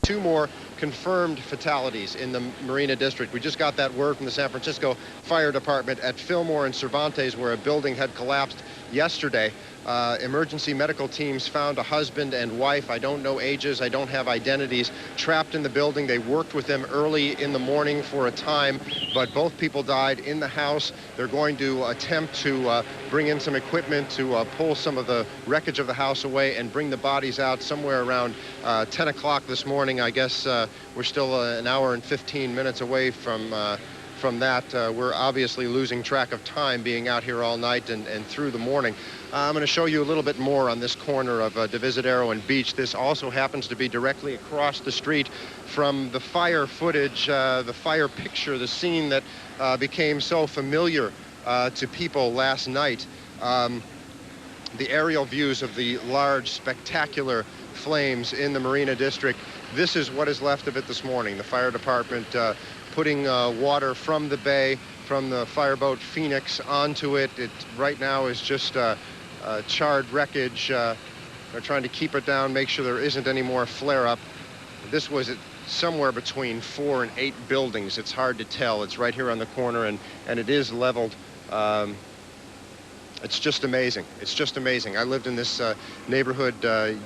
2 more confirmed fatalities in the Marina District. We just got that word from the San Francisco Fire Department at Fillmore and Cervantes, where a building had collapsed yesterday. Emergency medical teams found a husband and wife. I don't know ages. I don't have identities. Trapped in the building. They worked with them early in the morning for a time, but both people died in the house. They're going to attempt to bring in some equipment to pull some of the wreckage of the house away and bring the bodies out somewhere around 10 o'clock this morning. I guess we're still an hour and 15 minutes away from that. We're obviously losing track of time being out here all night and through the morning. I'm going to show you a little bit more on this corner of Divisadero and Beach. This also happens to be directly across the street from the fire footage, the fire picture, the scene that became so familiar to people last night. The aerial views of the large, spectacular flames in the Marina District. This is what is left of it this morning. The fire department putting water from the bay, from the fireboat Phoenix onto it. It right now is just charred wreckage. They're trying to keep it down, make sure there isn't any more flare-up. This was somewhere between 4 and 8 buildings. It's hard to tell. It's right here on the corner, and it is leveled. It's just amazing. It's just amazing. I lived in this neighborhood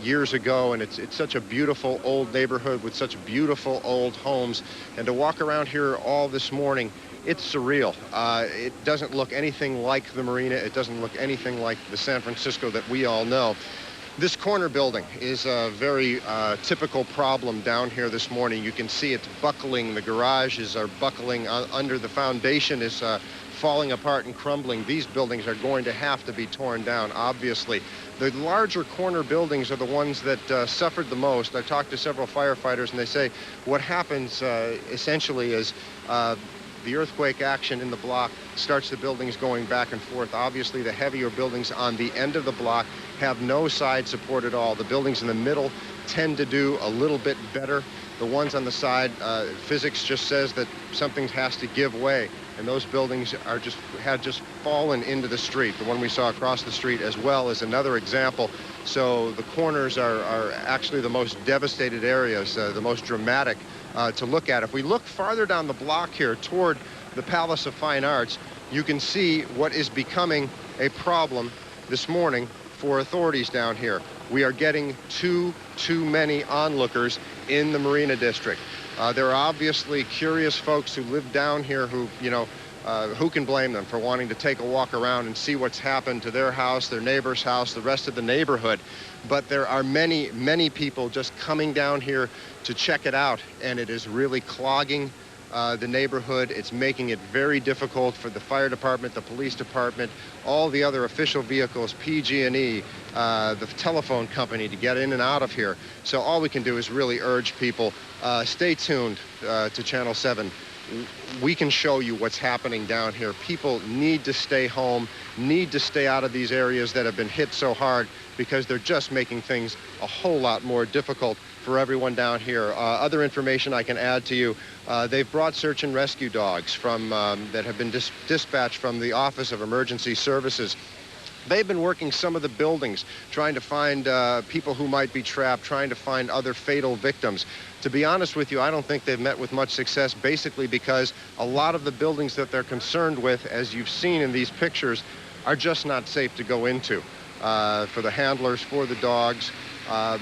years ago, and it's such a beautiful old neighborhood with such beautiful old homes. And to walk around here all this morning, it's surreal. It doesn't look anything like the Marina. It doesn't look anything like the San Francisco that we all know. This corner building is a very typical problem down here this morning. You can see it's buckling. The garages are buckling under. The foundation is falling apart and crumbling. These buildings are going to have to be torn down, obviously. The larger corner buildings are the ones that suffered the most. I've talked to several firefighters, and they say what happens essentially is the earthquake action in the block starts the buildings going back and forth. Obviously, the heavier buildings on the end of the block have no side support at all. The buildings in the middle tend to do a little bit better. The ones on the side, physics just says that something has to give way, and those buildings had just fallen into the street. The one we saw across the street as well is another example. So the corners are actually the most devastated areas, the most dramatic to look at. If we look farther down the block here toward the Palace of Fine Arts, you can see what is becoming a problem this morning for authorities down here. We are getting too many onlookers in the Marina District. There are obviously curious folks who live down here who, who can blame them for wanting to take a walk around and see what's happened to their house, their neighbor's house, the rest of the neighborhood. But there are many people just coming down here to check it out, and it is really clogging the neighborhood. It's making it very difficult for the fire department, the police department, all the other official vehicles, PG&E, the telephone company to get in and out of here. So all we can do is really urge people, stay tuned to Channel 7. We can show you what's happening down here. People need to stay home, need to stay out of these areas that have been hit so hard, because they're just making things a whole lot more difficult for everyone down here. Other information I can add to you, they've brought search and rescue dogs from that have been dispatched from the Office of Emergency Services. They've been working some of the buildings, trying to find people who might be trapped, trying to find other fatal victims. To be honest with you, I don't think they've met with much success, basically because a lot of the buildings that they're concerned with, as you've seen in these pictures, are just not safe to go into for the handlers, for the dogs.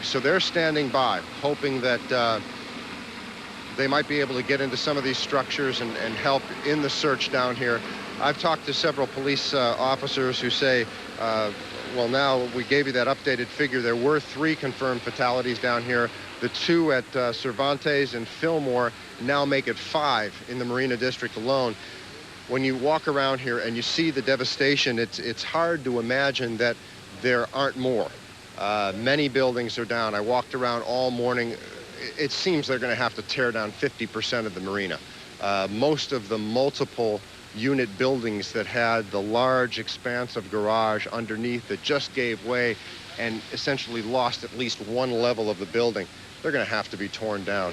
So they're standing by, hoping that they might be able to get into some of these structures and help in the search down here. I've talked to several police officers who say, well, now we gave you that updated figure. There were 3 confirmed fatalities down here. The 2 at Cervantes and Fillmore now make it 5 in the Marina District alone. When you walk around here and you see the devastation, it's hard to imagine that there aren't more. Many buildings are down. I walked around all morning. It seems they're going to have to tear down 50% of the marina. Most of the multiple unit buildings that had the large expanse of garage underneath that just gave way and essentially lost at least one level of the building, they're going to have to be torn down.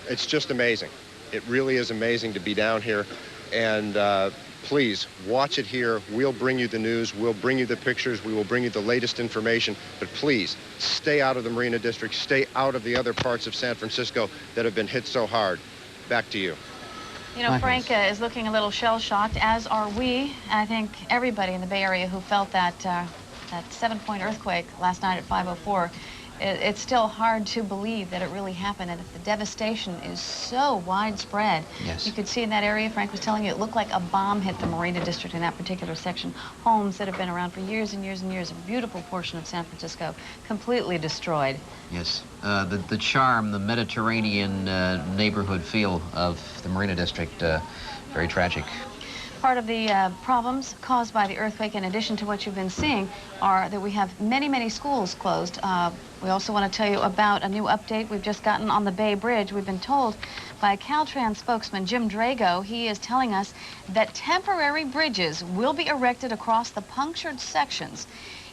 It's just amazing. It really is amazing to be down here, and Please watch it here. We'll bring you the news. We'll bring you the pictures. We will bring you the latest information. But please stay out of the Marina District. Stay out of the other parts of San Francisco that have been hit so hard. Back to you. You know, Frank is looking a little shell-shocked, as are we. I think everybody in the Bay Area who felt that 7-point earthquake last night at 5:04. It's still hard to believe that it really happened, and the devastation is so widespread. Yes. You could see in that area, Frank was telling you, it looked like a bomb hit the Marina District in that particular section. Homes that have been around for years and years and years, a beautiful portion of San Francisco, completely destroyed. Yes. The charm, the Mediterranean neighborhood feel of the Marina District, very tragic. Part of the problems caused by the earthquake, in addition to what you've been seeing, are that we have many, many schools closed. We also want to tell you about a new update we've just gotten on the Bay Bridge. We've been told by Caltrans spokesman Jim Drago, he is telling us that temporary bridges will be erected across the punctured sections.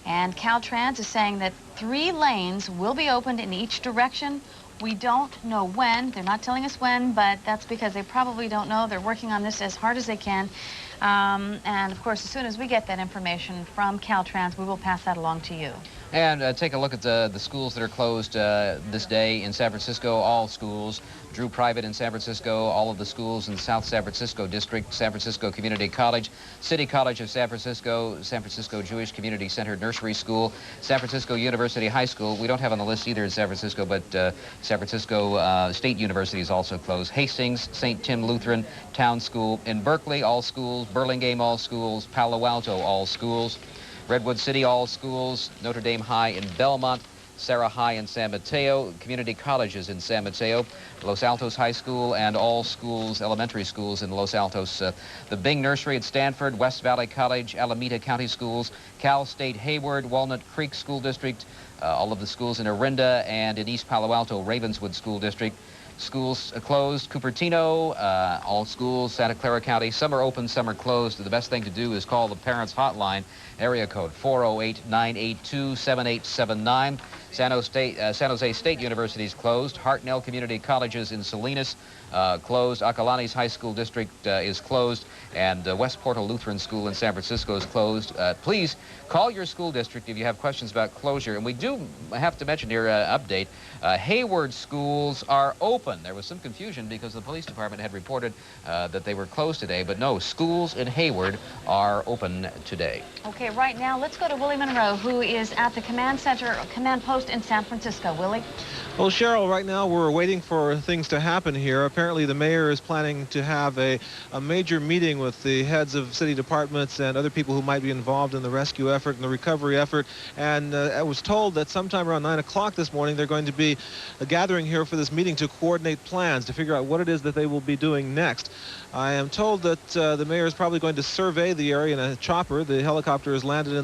And Caltrans is saying that 3 lanes will be opened in each direction. We don't know when. They're not telling us when, but that's because they probably don't know. They're working on this as hard as they can. And, of course, as soon as we get that information from Caltrans, we will pass that along to you. And take a look at the schools that are closed this day in San Francisco. All schools. Drew Private in San Francisco, all of the schools in South San Francisco District, San Francisco Community College, City College of San Francisco Jewish Community Center Nursery School, San Francisco University High School. We don't have on the list either in San Francisco, but San Francisco State University is also closed. Hastings, St. Tim Lutheran Town School. In Berkeley, all schools. Burlingame, all schools. Palo Alto, all schools. Redwood City, all schools. Notre Dame High in Belmont. Sarah High in San Mateo, community colleges in San Mateo, Los Altos High School, and all schools, elementary schools in Los Altos. The Bing Nursery at Stanford, West Valley College, Alameda County Schools, Cal State Hayward, Walnut Creek School District, all of the schools in Orinda, and in East Palo Alto, Ravenswood School District. Schools closed. Cupertino, all schools, Santa Clara County. Some are open, some are closed. The best thing to do is call the Parents Hotline, area code 408-982-7879. San Jose State University is closed. Hartnell Community Colleges in Salinas closed. Acalanes High School District is closed. And West Portal Lutheran School in San Francisco is closed. Please call your school district if you have questions about closure. And we do have to mention here, update, Hayward schools are open. There was some confusion because the police department had reported that they were closed today. But no, schools in Hayward are open today. Okay, right now, let's go to Willie Monroe, who is at the command center, command post in San Francisco. Willie? Well, Cheryl, right now we're waiting for things to happen here. Apparently the mayor is planning to have a major meeting with the heads of city departments and other people who might be involved in the rescue effort and the recovery effort. And I was told that sometime around 9 o'clock this morning they're going to be gathering here for this meeting to coordinate plans, to figure out what it is that they will be doing next. I am told that the mayor is probably going to survey the area in a chopper. The helicopter has landed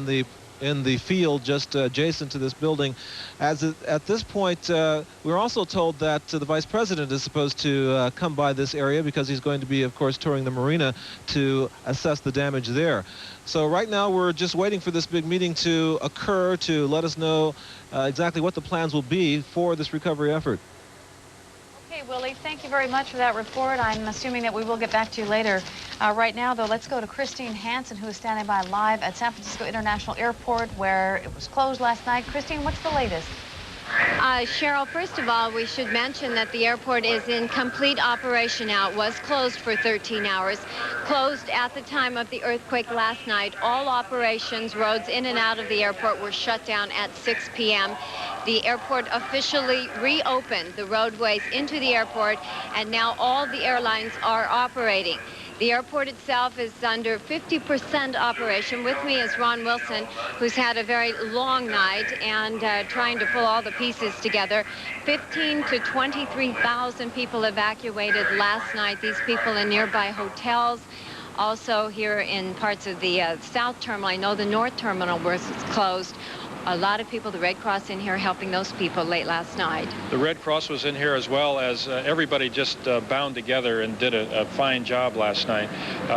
in the field just adjacent to this building. At this point, we're also told that the vice president is supposed to come by this area because he's going to be, of course, touring the marina to assess the damage there. So right now we're just waiting for this big meeting to occur to let us know exactly what the plans will be for this recovery effort. Okay, Willie, thank you very much for that report. I'm assuming that we will get back to you later. Right now, though, let's go to Christine Hansen, who is standing by live at San Francisco International Airport, where it was closed last night. Christine, what's the latest? Cheryl, first of all, we should mention that the airport is in complete operation now. It was closed for 13 hours. Closed at the time of the earthquake last night. All operations, roads in and out of the airport were shut down at 6 p.m. The airport officially reopened the roadways into the airport, and now all the airlines are operating. The airport itself is under 50% operation. With me is Ron Wilson, who's had a very long night and trying to pull all the pieces together. 15 to 23,000 people evacuated last night. These people in nearby hotels. Also here in parts of the south terminal. I know the north terminal was closed. A lot of people, the Red Cross in here helping those people late last night. The Red Cross was in here as well, as everybody just bound together and did a fine job last night.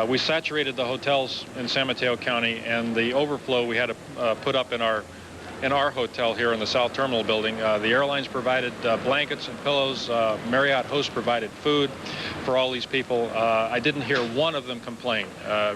We saturated the hotels in San Mateo County, and the overflow we had to put up in our in our hotel here in the South Terminal building. The airlines provided blankets and pillows. Marriott host provided food for all these people. I didn't hear one of them complain.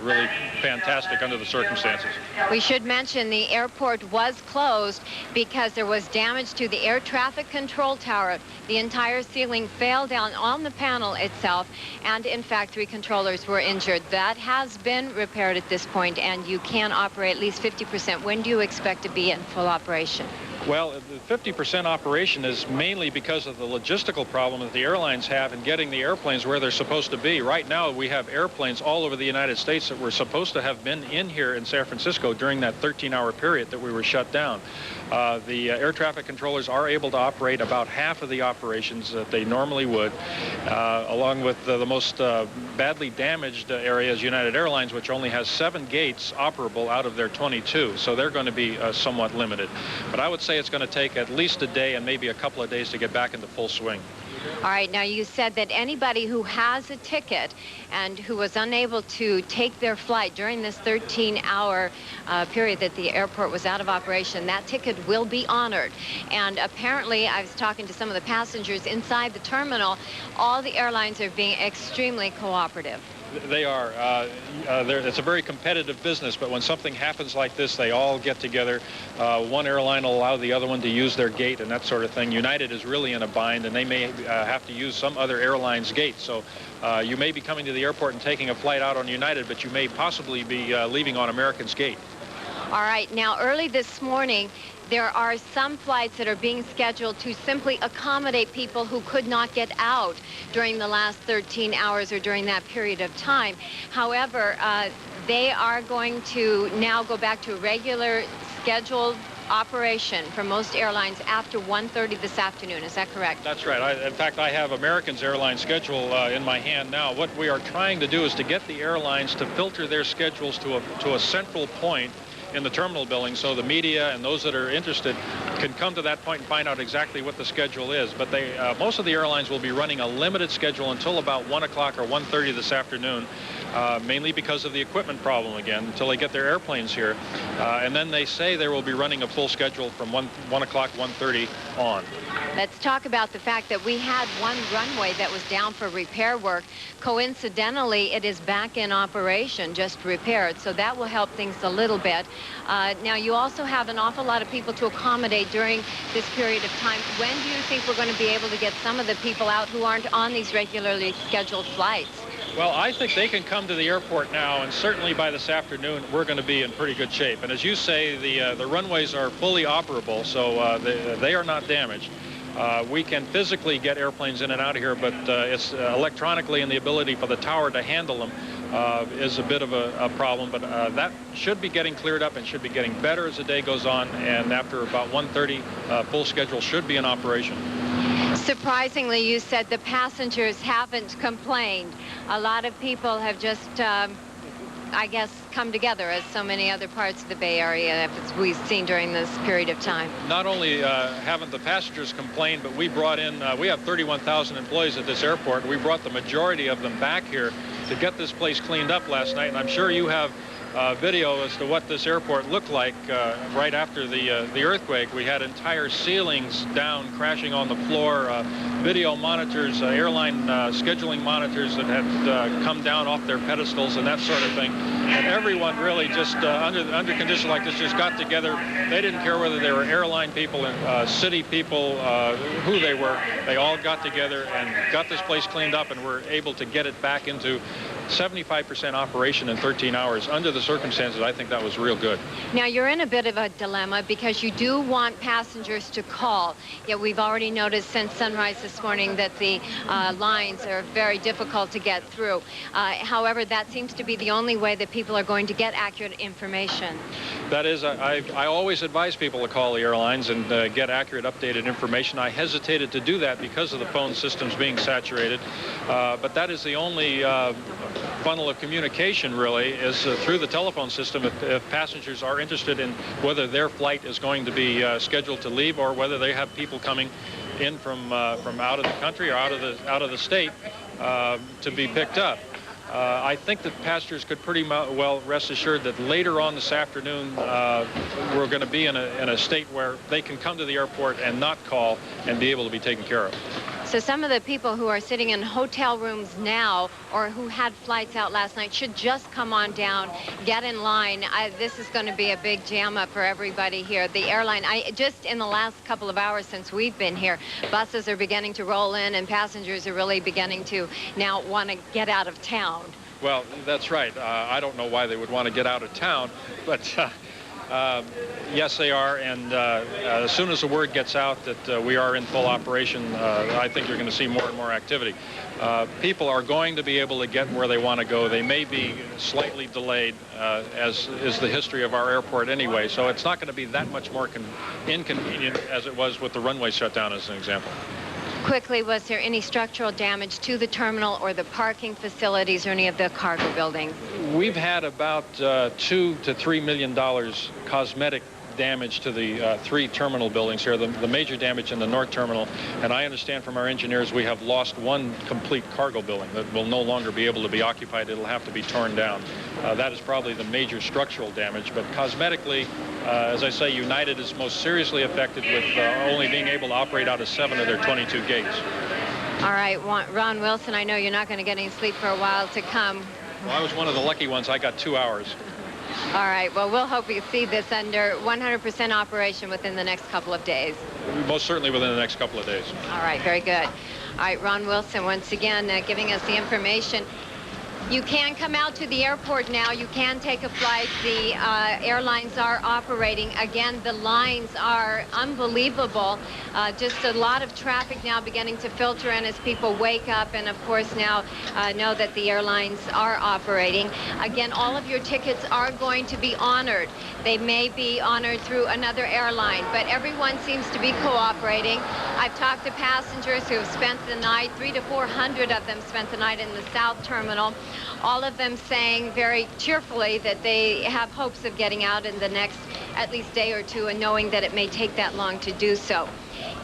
Really fantastic under the circumstances. We should mention the airport was closed because there was damage to the air traffic control tower. The entire ceiling fell down on the panel itself, and in fact 3 controllers were injured. That has been repaired at this point, and you can operate at least 50%. When do you expect to be in full operation? Well, the 50% operation is mainly because of the logistical problem that the airlines have in getting the airplanes where they're supposed to be. Right now, we have airplanes all over the United States that were supposed to have been in here in San Francisco during that 13-hour period that we were shut down. The air traffic controllers are able to operate about half of the operations that they normally would, along with the most badly damaged areas, United Airlines, which only has 7 gates operable out of their 22. So they're going to be somewhat limited. But I would say it's going to take at least a day and maybe a couple of days to get back into full swing. All right, now you said that anybody who has a ticket and who was unable to take their flight during this 13-hour period that the airport was out of operation, that ticket will be honored. And apparently, I was talking to some of the passengers inside the terminal, all the airlines are being extremely cooperative. They are. It's a very competitive business, but when something happens like this, they all get together. One airline will allow the other one to use their gate and that sort of thing. United is really in a bind, and they may have to use some other airline's gate. So you may be coming to the airport and taking a flight out on United, but you may possibly be leaving on American's gate. All right, now early this morning, there are some flights that are being scheduled to simply accommodate people who could not get out during the last 13 hours or during that period of time. However, they are going to now go back to regular scheduled operation for most airlines after 1:30 this afternoon. Is that correct? That's right. In fact, I have American's airline schedule in my hand now. What we are trying to do is to get the airlines to filter their schedules to a central point in the terminal building, so the media and those that are interested can come to that point and find out exactly what the schedule is. But most of the airlines will be running a limited schedule until about 1 o'clock or 1:30 this afternoon, mainly because of the equipment problem again, until they get their airplanes here. And then they say they will be running a full schedule from 1 o'clock, 1:30 on. Let's talk about the fact that we had one runway that was down for repair work. Coincidentally, it is back in operation, just repaired, so that will help things a little bit. Now, you also have an awful lot of people to accommodate during this period of time. When do you think we're going to be able to get some of the people out who aren't on these regularly scheduled flights? Well, I think they can come to the airport now, and certainly by this afternoon, we're going to be in pretty good shape. And as you say, the runways are fully operable, so they are not damaged. We can physically get airplanes in and out of here, but it's electronically, and the ability for the tower to handle them is a bit of a problem. But that should be getting cleared up and should be getting better as the day goes on. And after about 1:30, full schedule should be in operation. Surprisingly, you said the passengers haven't complained. A lot of people have just, I guess, come together as so many other parts of the Bay Area as we've seen during this period of time. Not only haven't the passengers complained, but we brought in, we have 31,000 employees at this airport, and we brought the majority of them back here to get this place cleaned up last night. And I'm sure you have video as to what this airport looked like right after the earthquake. We had entire ceilings down, crashing on the floor, video monitors, airline scheduling monitors that had come down off their pedestals and that sort of thing. And everyone really just under conditions like this just got together. They didn't care whether they were airline people and city people, who they were. They all got together and got this place cleaned up, and were able to get it back into 75% operation in 13 hours. Under the circumstances, I think that was real good. Now, you're in a bit of a dilemma because you do want passengers to call. Yet we've already noticed since sunrise this morning that the lines are very difficult to get through. However, that seems to be the only way that people are going to get accurate information. That is, I always advise people to call the airlines and get accurate, updated information. I hesitated to do that because of the phone systems being saturated. But that is the only funnel of communication, really, is through the telephone system. If passengers are interested in whether their flight is going to be scheduled to leave, or whether they have people coming in from out of the country or out of the state to be picked up. I think that passengers could pretty well rest assured that later on this afternoon, we're going to be in a state where they can come to the airport and not call and be able to be taken care of. So some of the people who are sitting in hotel rooms now or who had flights out last night should just come on down, get in line. This is going to be a big jam up for everybody here. The airline, just in the last couple of hours since we've been here, buses are beginning to roll in and passengers are really beginning to now want to get out of town. Well, that's right. I don't know why they would want to get out of town, but yes, they are. And as soon as the word gets out that we are in full operation, I think you're going to see more and more activity. People are going to be able to get where they want to go. They may be slightly delayed, as is the history of our airport anyway. So it's not going to be that much more inconvenient as it was with the runway shutdown, as an example. Quickly, was there any structural damage to the terminal or the parking facilities or any of the cargo buildings? We've had about $2 to $3 million cosmetic damage to the 3 terminal buildings here, the major damage in the north terminal, and I understand from our engineers we have lost 1 complete cargo building that will no longer be able to be occupied. It'll have to be torn down. That is probably the major structural damage, but cosmetically, as I say, United is most seriously affected with only being able to operate out of 7 of their 22 gates. All right, Ron Wilson, I know you're not going to get any sleep for a while to come. Well, I was one of the lucky ones. I got 2 hours. All right, well, we'll hope you see this under 100% operation within the next couple of days. Most certainly within the next couple of days. All right, very good. All right, Ron Wilson, once again, giving us the information. You can come out to the airport now. You can take a flight. The airlines are operating. Again, the lines are unbelievable. Just a lot of traffic now beginning to filter in as people wake up and, of course, now know that the airlines are operating. Again, all of your tickets are going to be honored. They may be honored through another airline, but everyone seems to be cooperating. I've talked to passengers who have spent the night. 300 to 400 of them spent the night in the South Terminal. All of them saying very cheerfully that they have hopes of getting out in the next at least day or two and knowing that it may take that long to do so.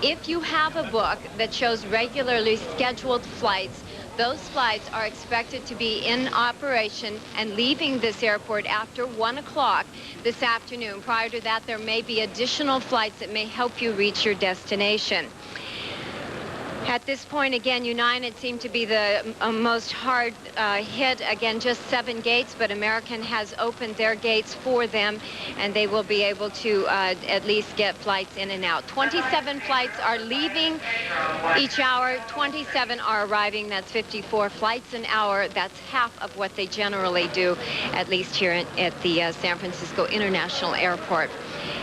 If you have a book that shows regularly scheduled flights, those flights are expected to be in operation and leaving this airport after 1 o'clock this afternoon. Prior to that, there may be additional flights that may help you reach your destination. At this point, again, United seemed to be the most hard hit. Again, just 7 gates, but American has opened their gates for them, and they will be able to at least get flights in and out. 27 flights are leaving each hour. 27 are arriving. That's 54 flights an hour. That's half of what they generally do, at least here at the San Francisco International Airport.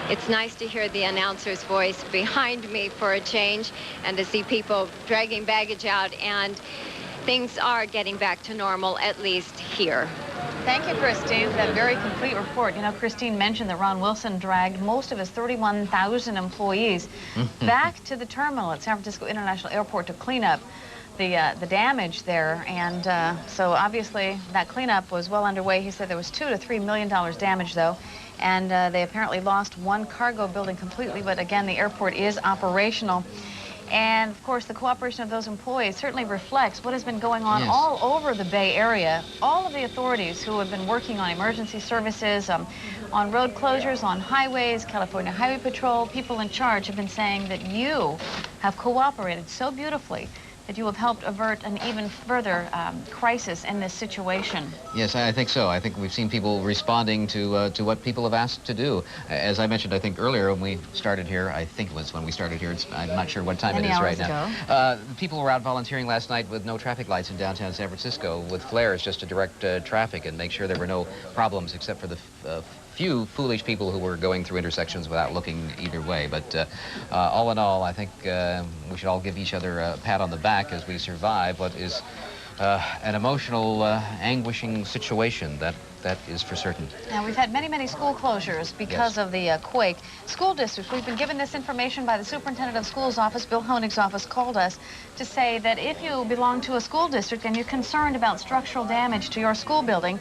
It's nice to hear the announcer's voice behind me for a change and to see people dragging baggage out, and things are getting back to normal, at least here. Thank you, Christine, for that very complete report. You know, Christine mentioned that Ron Wilson dragged most of his 31,000 employees back to the terminal at San Francisco International Airport to clean up the damage there, and so obviously that cleanup was well underway. He said there was $2 to $3 million damage, though, and they apparently lost 1 cargo building completely, but again, the airport is operational. And of course, the cooperation of those employees certainly reflects what has been going on all over the Bay Area. All of the authorities who have been working on emergency services, on road closures, on highways, California Highway Patrol, people in charge have been saying that you have cooperated so beautifully that you have helped avert an even further crisis in this situation. Yes, I think so. I think we've seen people responding to what people have asked to do. As I mentioned, I think earlier when we started here, I think it was when we started here, I'm not sure what time it is right now. People were out volunteering last night with no traffic lights in downtown San Francisco with flares just to direct traffic and make sure there were no problems except for the few foolish people who were going through intersections without looking either way. But all in all, I think we should all give each other a pat on the back as we survive what is an emotional, anguishing situation. That is for certain. Now, we've had many, many school closures because of the quake. School districts, we've been given this information by the superintendent of schools office. Bill Honig's office called us to say that if you belong to a school district and you're concerned about structural damage to your school building,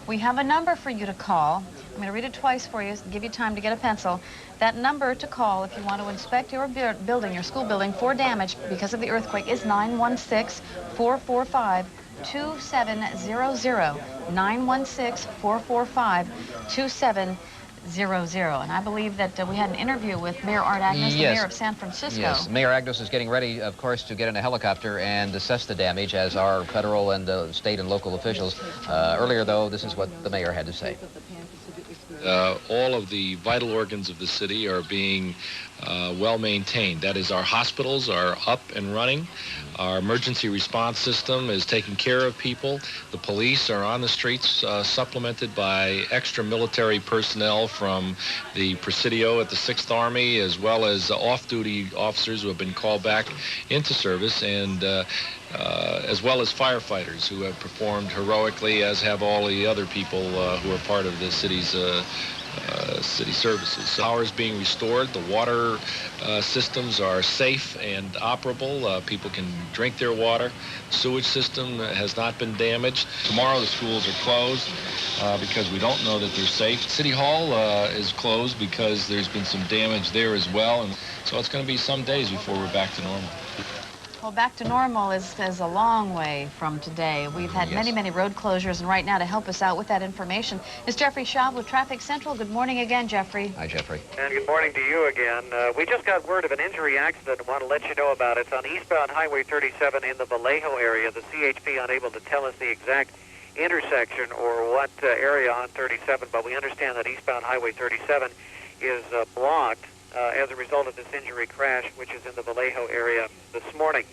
we have a number for you to call. I'm going to read it twice for you, give you time to get a pencil. That number to call if you want to inspect your building, your school building, for damage because of the earthquake is 916-445 2700. 916-445-2700. And I believe that we had an interview with Mayor Art Agnos, the mayor of San Francisco. Yes, Mayor Agnos is getting ready, of course, to get in a helicopter and assess the damage, as are federal and state and local officials. Earlier, though, this is what the mayor had to say. All of the vital organs of the city are being well maintained. That is, our hospitals are up and running. Our emergency response system is taking care of people. The police are on the streets, supplemented by extra military personnel from the Presidio at the 6th Army, as well as off-duty officers who have been called back into service, and as well as firefighters who have performed heroically, as have all the other people who are part of the city's city services. Power is being restored. The water systems are safe and operable. People can drink their water. Sewage system has not been damaged. Tomorrow the schools are closed because we don't know that they're safe. City Hall is closed because there's been some damage there as well, and so it's going to be some days before we're back to normal. Well, back to normal is a long way from today. We've had many road closures, and right now, to help us out with that information is Jeffrey Schaub with Traffic Central. Good morning again, Jeffrey. Hi, Jeffrey. And good morning to you again. We just got word of an injury accident and want to let you know about it. It's on eastbound Highway 37 in the Vallejo area. The CHP unable to tell us the exact intersection or what area on 37, but we understand that eastbound Highway 37 is blocked as a result of this injury crash, which is in the Vallejo area this morning.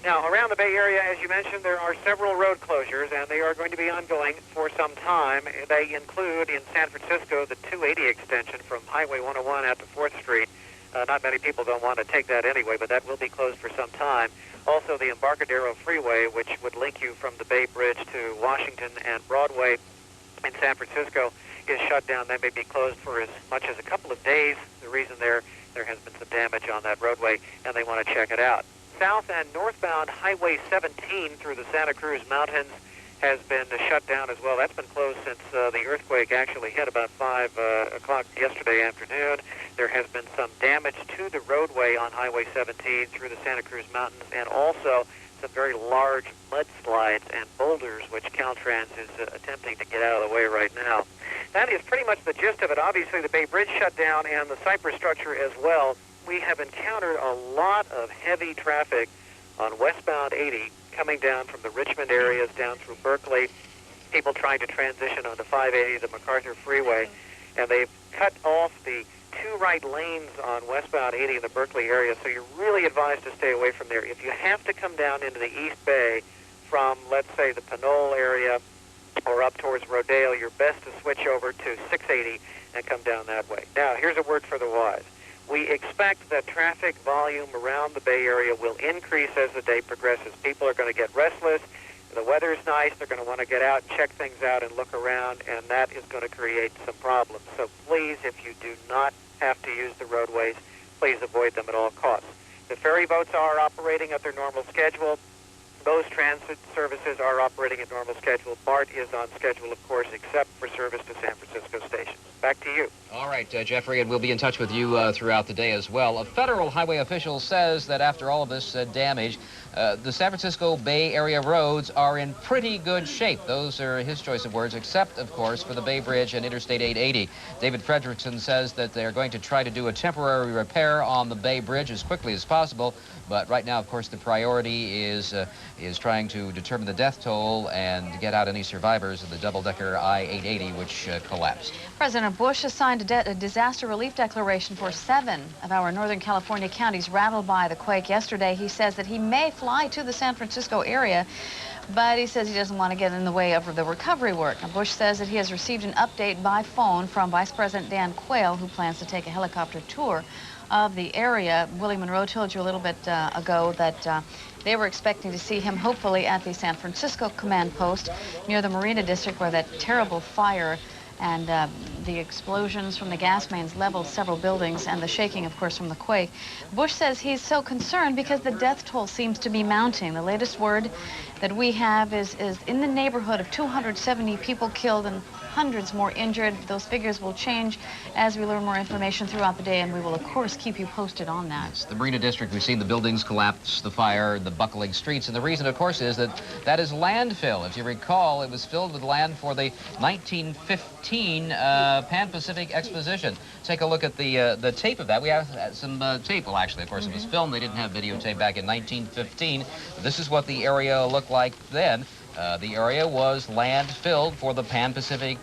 Now, around the Bay Area, as you mentioned, there are several road closures, and they are going to be ongoing for some time. They include, in San Francisco, the 280 extension from Highway 101 out to 4th Street. Not many people don't want to take that anyway, but that will be closed for some time. Also, the Embarcadero Freeway, which would link you from the Bay Bridge to Washington and Broadway in San Francisco, is shut down. That may be closed for as much as a couple of days. The reason there has been some damage on that roadway, and they want to check it out. South and northbound Highway 17 through the Santa Cruz Mountains has been shut down as well. That's been closed since the earthquake actually hit about 5 o'clock yesterday afternoon. There has been some damage to the roadway on Highway 17 through the Santa Cruz Mountains, and also some very large mudslides and boulders, which Caltrans is attempting to get out of the way right now. That is pretty much the gist of it. Obviously, the Bay Bridge shut down and the Cypress structure as well. We have encountered a lot of heavy traffic on westbound 80 coming down from the Richmond areas down through Berkeley, people trying to transition onto 580, the MacArthur Freeway, and they've cut off the 2 right lanes on westbound 80 in the Berkeley area, so you're really advised to stay away from there. If you have to come down into the East Bay from, let's say, the Pinole area or up towards Rodale, you're best to switch over to 680 and come down that way. Now, here's a word for the wise. We expect that traffic volume around the Bay Area will increase as the day progresses. People are going to get restless. The weather's nice. They're going to want to get out and check things out and look around, and that is going to create some problems. So please, if you do not have to use the roadways, please avoid them at all costs. The ferry boats are operating at their normal schedule. Those transit services are operating at normal schedule. BART is on schedule, of course, except for service to San Francisco Station. Back to you. All right, Jeffrey, and we'll be in touch with you throughout the day as well. A federal highway official says that after all of this damage, the San Francisco Bay Area roads are in pretty good shape. Those are his choice of words, except, of course, for the Bay Bridge and Interstate 880. David Fredrickson says that they're going to try to do a temporary repair on the Bay Bridge as quickly as possible. But right now, of course, the priority is trying to determine the death toll and get out any survivors of the double-decker I-880, which collapsed. President Bush has signed a disaster relief declaration for 7 of our Northern California counties rattled by the quake yesterday. He says that he may fly to the San Francisco area, but he says he doesn't want to get in the way of the recovery work. Now, Bush says that he has received an update by phone from Vice President Dan Quayle, who plans to take a helicopter tour of the area. Willie Monroe told you a little bit ago that they were expecting to see him hopefully at the San Francisco command post near the Marina District, where that terrible fire and the explosions from the gas mains leveled several buildings, and the shaking, of course, from the quake. Bush says he's so concerned because the death toll seems to be mounting. The latest word that we have is in the neighborhood of 270 people killed and hundreds more injured. Those figures will change as we learn more information throughout the day, and we will, of course, keep you posted on that. Yes, the Marina District, we've seen the buildings collapse, the fire, the buckling streets, and the reason, of course, is that is landfill. If you recall, it was filled with land for the 1915 Pan-Pacific Exposition. Take a look at the tape of that. We have some tape. Well, actually, of course, it was filmed. They didn't have videotape back in 1915. This is what the area looked like then. The area was land filled for the Pan-Pacific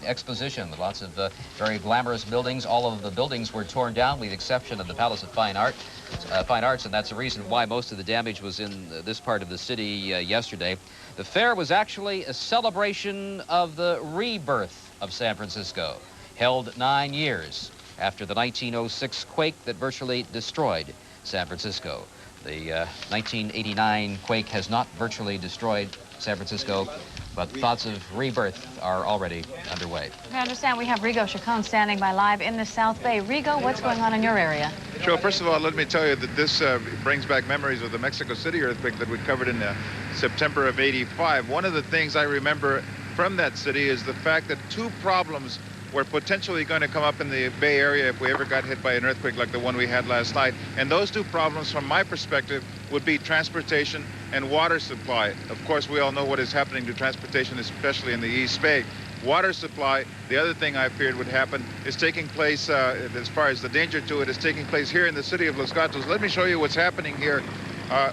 Exposition. Lots of very glamorous buildings. All of the buildings were torn down, with the exception of the Palace of Fine Arts, and that's the reason why most of the damage was in this part of the city yesterday. The fair was actually a celebration of the rebirth of San Francisco, held 9 years after the 1906 quake that virtually destroyed San Francisco. The 1989 quake has not virtually destroyed San Francisco, but thoughts of rebirth are already underway. I understand we have Rigo Chacon standing by live in the South Bay. Rigo, what's going on in your area? Sure. First of all, let me tell you that this brings back memories of the Mexico City earthquake that we covered in September of '85. One of the things I remember from that city is the fact that two problems were potentially going to come up in the Bay Area if we ever got hit by an earthquake like the one we had last night. And those two problems, from my perspective, would be transportation and water supply. Of course, we all know what is happening to transportation, especially in the East Bay. Water supply, the other thing I feared would happen, is taking place, as far as the danger to it, is taking place here in the city of Los Gatos. Let me show you what's happening here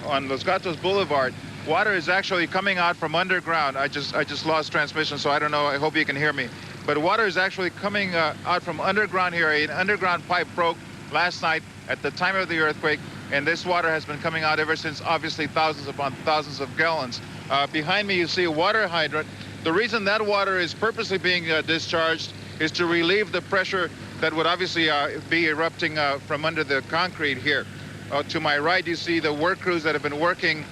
on Los Gatos Boulevard. Water is actually coming out from underground. I just lost transmission, so I don't know. I hope you can hear me. But water is actually coming out from underground here. An underground pipe broke last night at the time of the earthquake, and this water has been coming out ever since, obviously thousands upon thousands of gallons. Behind me, you see a water hydrant. The reason that water is purposely being discharged is to relieve the pressure that would obviously be erupting from under the concrete here. To my right, you see the work crews that have been working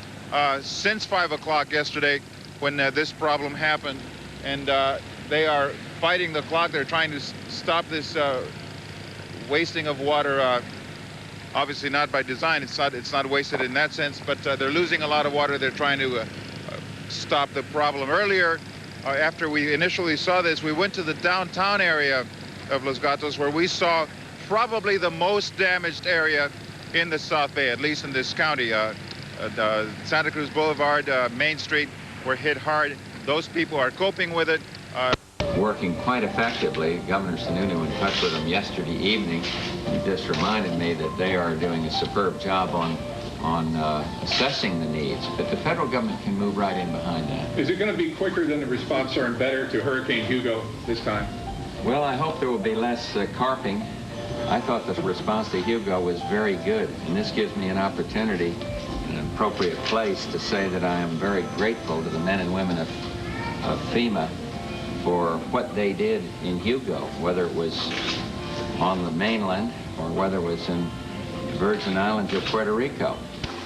since 5 o'clock yesterday when this problem happened, and they are fighting the clock. They're trying to stop this wasting of water, obviously not by design. It's not wasted in that sense, but they're losing a lot of water. They're trying to stop the problem. Earlier, after we initially saw this, we went to the downtown area of Los Gatos, where we saw probably the most damaged area in the South Bay, at least in this county. Santa Cruz Boulevard, Main Street were hit hard. Those people are coping with it. Working quite effectively. Governor Sununu in touch with them yesterday evening. He just reminded me that they are doing a superb job on assessing the needs, but the federal government can move right in behind that. Is it going to be quicker than the response or better to Hurricane Hugo this time? Well, I hope there will be less carping. I thought the response to Hugo was very good, and this gives me an opportunity, an appropriate place to say that I am very grateful to the men and women of FEMA for what they did in Hugo, whether it was on the mainland or whether it was in the Virgin Islands or Puerto Rico.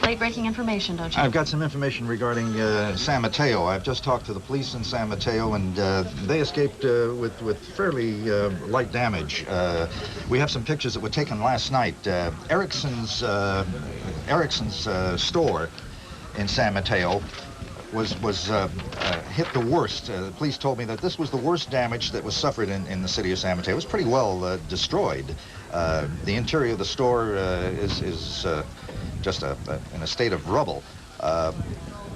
Late-breaking information, don't you? I've got some information regarding San Mateo. I've just talked to the police in San Mateo, and they escaped with fairly light damage. We have some pictures that were taken last night. Ericsson's store in San Mateo was hit the worst. The police told me that this was the worst damage that was suffered in the city of San Mateo. It was pretty well destroyed. The interior of the store is just in a state of rubble.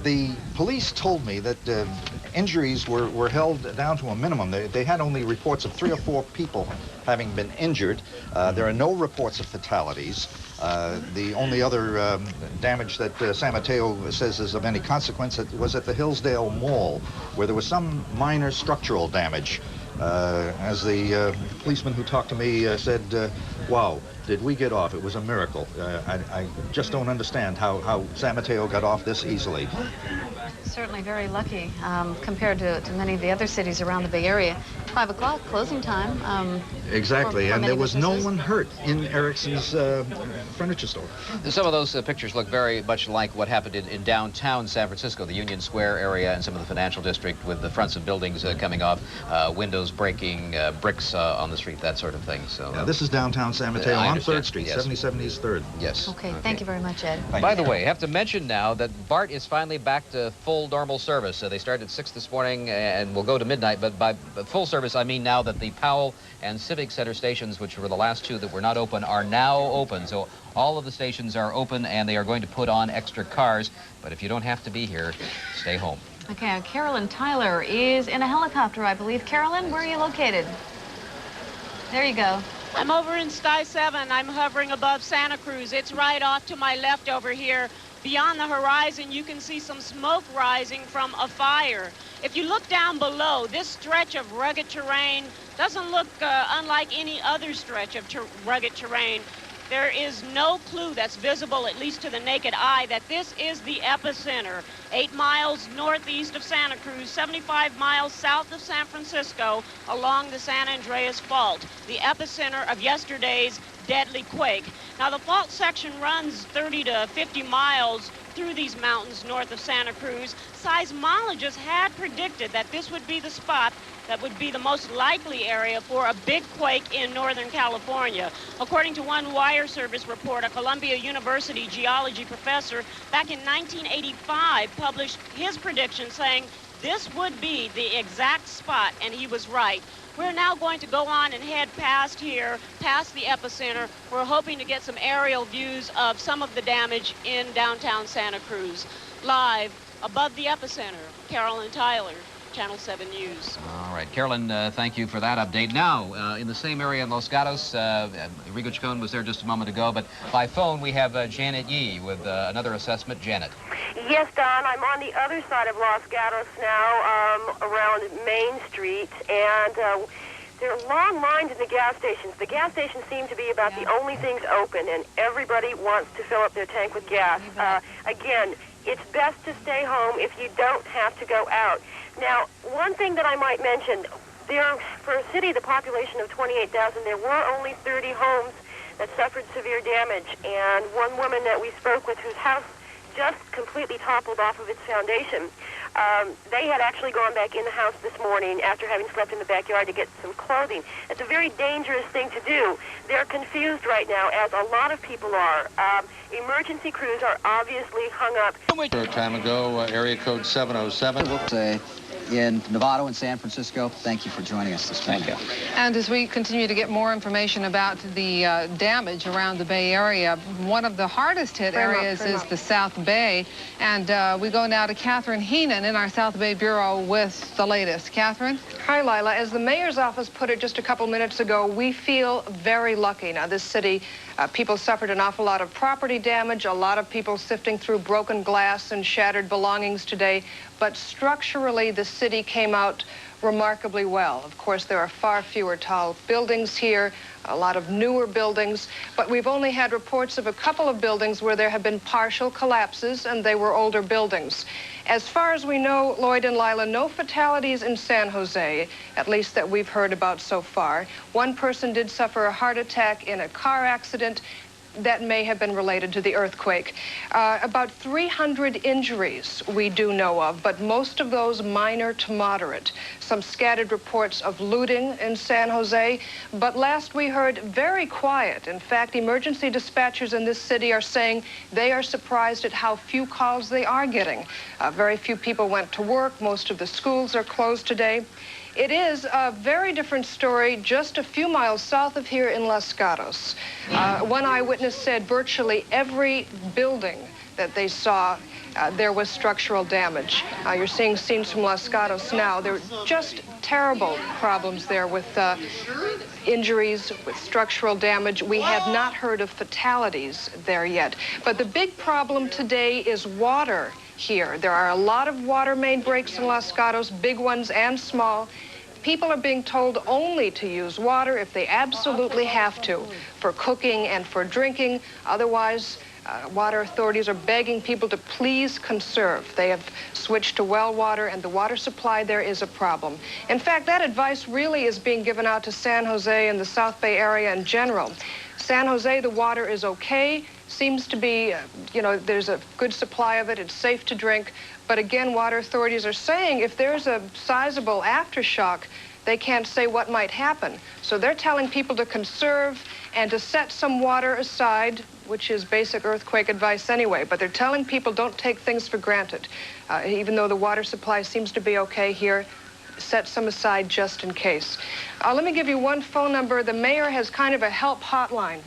The police told me that injuries were held down to a minimum. They had only reports of 3 or 4 people having been injured. There are no reports of fatalities. The only other damage that San Mateo says is of any consequence was at the Hillsdale Mall, where there was some minor structural damage. As the policeman who talked to me said, wow, did we get off? It was a miracle. I just don't understand how San Mateo got off this easily. Certainly very lucky compared to many of the other cities around the Bay Area. 5 o'clock, closing time. Exactly, for and there was businesses. no one hurt in Ericsson's furniture store. Some of those pictures look very much like what happened in downtown San Francisco, the Union Square area and some of the financial district, with the fronts of buildings coming off, windows those breaking bricks on the street, that sort of thing. So yeah, this is downtown San Mateo I on understand. 3rd Street, Yes. 77 East 3rd. Yes. Okay, thank you very much, Ed. By the way, I have to mention now that BART is finally back to full normal service. They started at 6 this morning and will go to midnight, but by full service I mean now that the Powell and Civic Center stations, which were the last two that were not open, are now open. So all of the stations are open and they are going to put on extra cars, but if you don't have to be here, stay home. Okay, Carolyn Tyler is in a helicopter, I believe. Carolyn, where are you located? There you go. I'm over in Sky 7. I'm hovering above Santa Cruz. It's right off to my left over here. Beyond the horizon, you can see some smoke rising from a fire. If you look down below, this stretch of rugged terrain doesn't look unlike any other stretch of rugged terrain. There is no clue that's visible, at least to the naked eye, that this is the epicenter. 8 miles northeast of Santa Cruz, 75 miles south of San Francisco, along the San Andreas Fault, the epicenter of yesterday's deadly quake. Now, the fault section runs 30 to 50 miles through these mountains north of Santa Cruz. Seismologists had predicted that this would be the spot that would be the most likely area for a big quake in Northern California. According to one wire service report, a Columbia University geology professor back in 1985 published his prediction saying this would be the exact spot, and he was right. We're now going to go on and head past here, past the epicenter. We're hoping to get some aerial views of some of the damage in downtown Santa Cruz. Live above the epicenter, Carolyn Tyler, Channel 7 News. All right, Carolyn, thank you for that update. Now, in the same area in Los Gatos, Rigo Chacon was there just a moment ago, but by phone we have Janet Yee with another assessment. Janet. Yes, Don, I'm on the other side of Los Gatos now, around Main Street, and there are long lines in the gas stations. The gas stations seem to be about the only things open, and everybody wants to fill up their tank with gas. Again, it's best to stay home if you don't have to go out. Now, one thing that I might mention, for a city, the population of 28,000, there were only 30 homes that suffered severe damage, and one woman that we spoke with whose house just completely toppled off of its foundation. They had actually gone back in the house this morning after having slept in the backyard to get some clothing. It's a very dangerous thing to do. They're confused right now, as a lot of people are. Emergency crews are obviously hung up. A time ago, area code 707. In Nevada and San Francisco, thank you for joining us this morning. Thank you. And as we continue to get more information about the damage around the Bay Area, one of the hardest hit areas is the South Bay. And we go now to Catherine Heenan in our South Bay Bureau with the latest. Catherine? Hi, Lila. As the mayor's office put it just a couple minutes ago, we feel very lucky. Now, this city, people suffered an awful lot of property damage, a lot of people sifting through broken glass and shattered belongings today. But structurally, the city came out remarkably well. Of course, there are far fewer tall buildings here, a lot of newer buildings, but we've only had reports of a couple of buildings where there have been partial collapses, and they were older buildings. As far as we know, Lloyd and Lila, no fatalities in San Jose, at least that we've heard about so far. One person did suffer a heart attack in a car accident. That may have been related to the earthquake. About 300 injuries we do know of, but most of those minor to moderate. Some scattered reports of looting in San Jose, but last we heard very quiet. In fact, emergency dispatchers in this city are saying they are surprised at how few calls they are getting. Very few people went to work. Most of the schools are closed today. It is a very different story just a few miles south of here in Los Gatos. One eyewitness said virtually every building that they saw, there was structural damage. You're seeing scenes from Los Gatos now. There are just terrible problems there with injuries, with structural damage. We have not heard of fatalities there yet. But the big problem today is water here. There are a lot of water main breaks in Los Gatos, big ones and small. People are being told only to use water if they absolutely have to, for cooking and for drinking. Otherwise, water authorities are begging people to please conserve. They have switched to well water, and the water supply there is a problem. In fact, that advice really is being given out to San Jose and the South Bay area in general. San Jose, the water is okay. Seems to be, there's a good supply of it. It's safe to drink. But again, water authorities are saying if there's a sizable aftershock, they can't say what might happen. So they're telling people to conserve and to set some water aside, which is basic earthquake advice anyway, but they're telling people don't take things for granted. Even though the water supply seems to be okay here, set some aside just in case. Let me give you one phone number. The mayor has kind of a help hotline.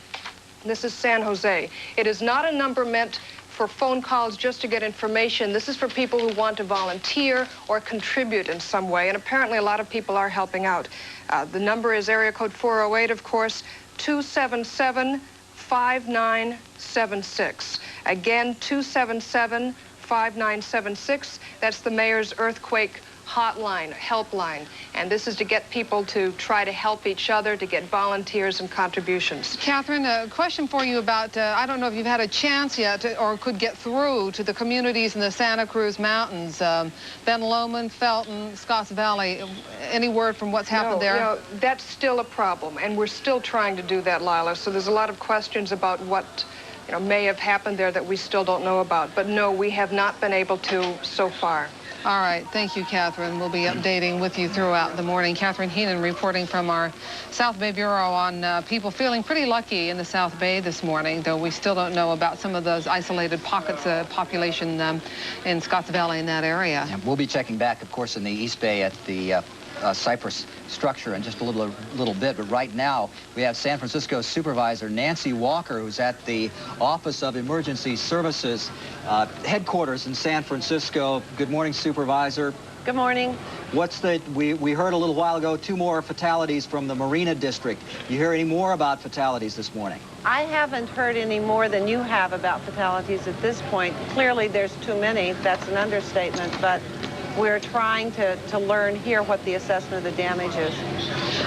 This is San Jose. It is not a number meant for phone calls just to get information. This is for people who want to volunteer or contribute in some way, and apparently a lot of people are helping out. The number is area code 408, of course, 277-5976. Again, 277-5976. That's the mayor's earthquake hotline, helpline. And this is to get people to try to help each other, to get volunteers and contributions. Catherine, a question for you about, I don't know if you've had a chance yet or could get through to the communities in the Santa Cruz Mountains, Ben Loma, Felton, Scotts Valley. Any word from what's happened there? No, that's still a problem, and we're still trying to do that, Lila. So there's a lot of questions about what may have happened there that we still don't know about. But no, we have not been able to so far. All right. Thank you, Catherine. We'll be updating with you throughout the morning. Catherine Heenan reporting from our South Bay Bureau on people feeling pretty lucky in the South Bay this morning, though we still don't know about some of those isolated pockets of population in Scotts Valley in that area. Yeah, we'll be checking back, of course, in the East Bay at the Cypress structure in just a little bit, but right now we have San Francisco Supervisor Nancy Walker, who's at the Office of Emergency Services headquarters in San Francisco. Good morning, Supervisor. Good morning. We heard a little while ago 2 more fatalities from the Marina District. You hear any more about fatalities this morning? I haven't heard any more than you have about fatalities at this point. Clearly there's too many. That's an understatement, but we're trying to learn here what the assessment of the damage is.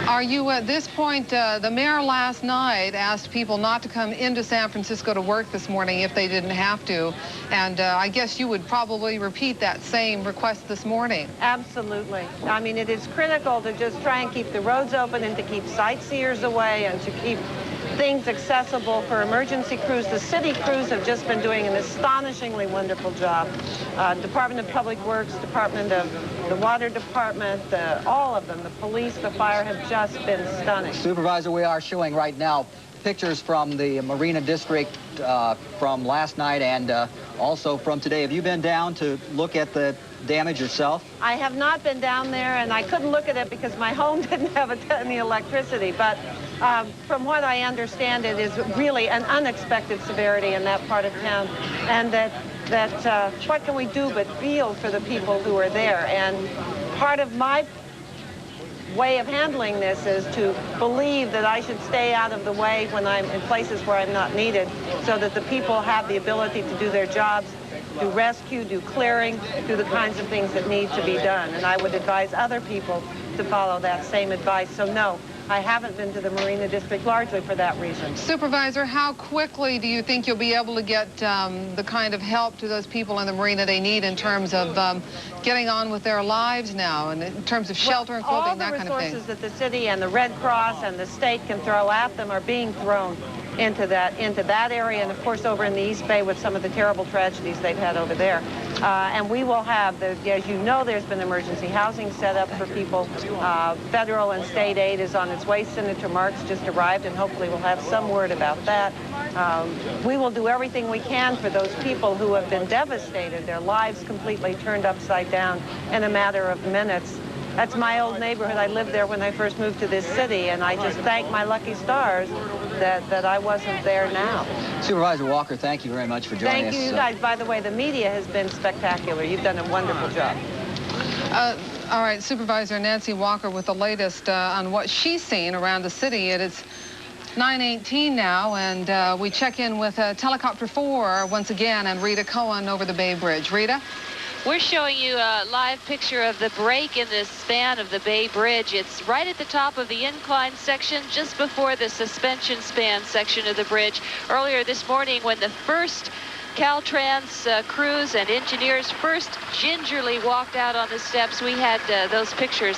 Are you at this point, the mayor last night asked people not to come into San Francisco to work this morning if they didn't have to, and I guess you would probably repeat that same request this morning. Absolutely. I mean, it is critical to just try and keep the roads open and to keep sightseers away and to keep things accessible for emergency crews. The city crews have just been doing an astonishingly wonderful job. Department of Public Works, Department of the Water Department, all of them, the police, the fire, have just been stunning. Supervisor, we are showing right now pictures from the Marina District from last night and also from today. Have you been down to look at the damage yourself? I have not been down there, and I couldn't look at it because my home didn't have any electricity. But from what I understand, it is really an unexpected severity in that part of town, and that what can we do but feel for the people who are there? And part of my way of handling this is to believe that I should stay out of the way when I'm in places where I'm not needed, so that the people have the ability to do their jobs, do rescue, do clearing, do the kinds of things that need to be done. And I would advise other people to follow that same advice. So no, I haven't been to the Marina District largely for that reason. Supervisor, how quickly do you think you'll be able to get the kind of help to those people in the marina they need in terms of getting on with their lives now, and in terms of shelter and clothing, that kind of thing? All the resources that the city and the Red Cross and the state can throw at them are being thrown into that area, and of course over in the East Bay with some of the terrible tragedies they've had over there. And we will have, as you know, there's been emergency housing set up for people. Federal and state aid is on its way. Senator Marks just arrived, and hopefully we'll have some word about that. We will do everything we can for those people who have been devastated, their lives completely turned upside down in a matter of minutes. That's my old neighborhood. I lived there when I first moved to this city, and I just thank my lucky stars that I wasn't there now. Supervisor Walker, thank you very much for joining us. Thank you, guys. By the way, the media has been spectacular. You've done a wonderful job. All right, Supervisor Nancy Walker with the latest on what she's seen around the city. It is 9:18 now, and we check in with Helicopter 4 once again, and Rita Cohen over the Bay Bridge. Rita? We're showing you a live picture of the break in this span of the Bay Bridge. It's right at the top of the incline section, just before the suspension span section of the bridge. Earlier this morning, when the first Caltrans crews and engineers first gingerly walked out on the steps, we had those pictures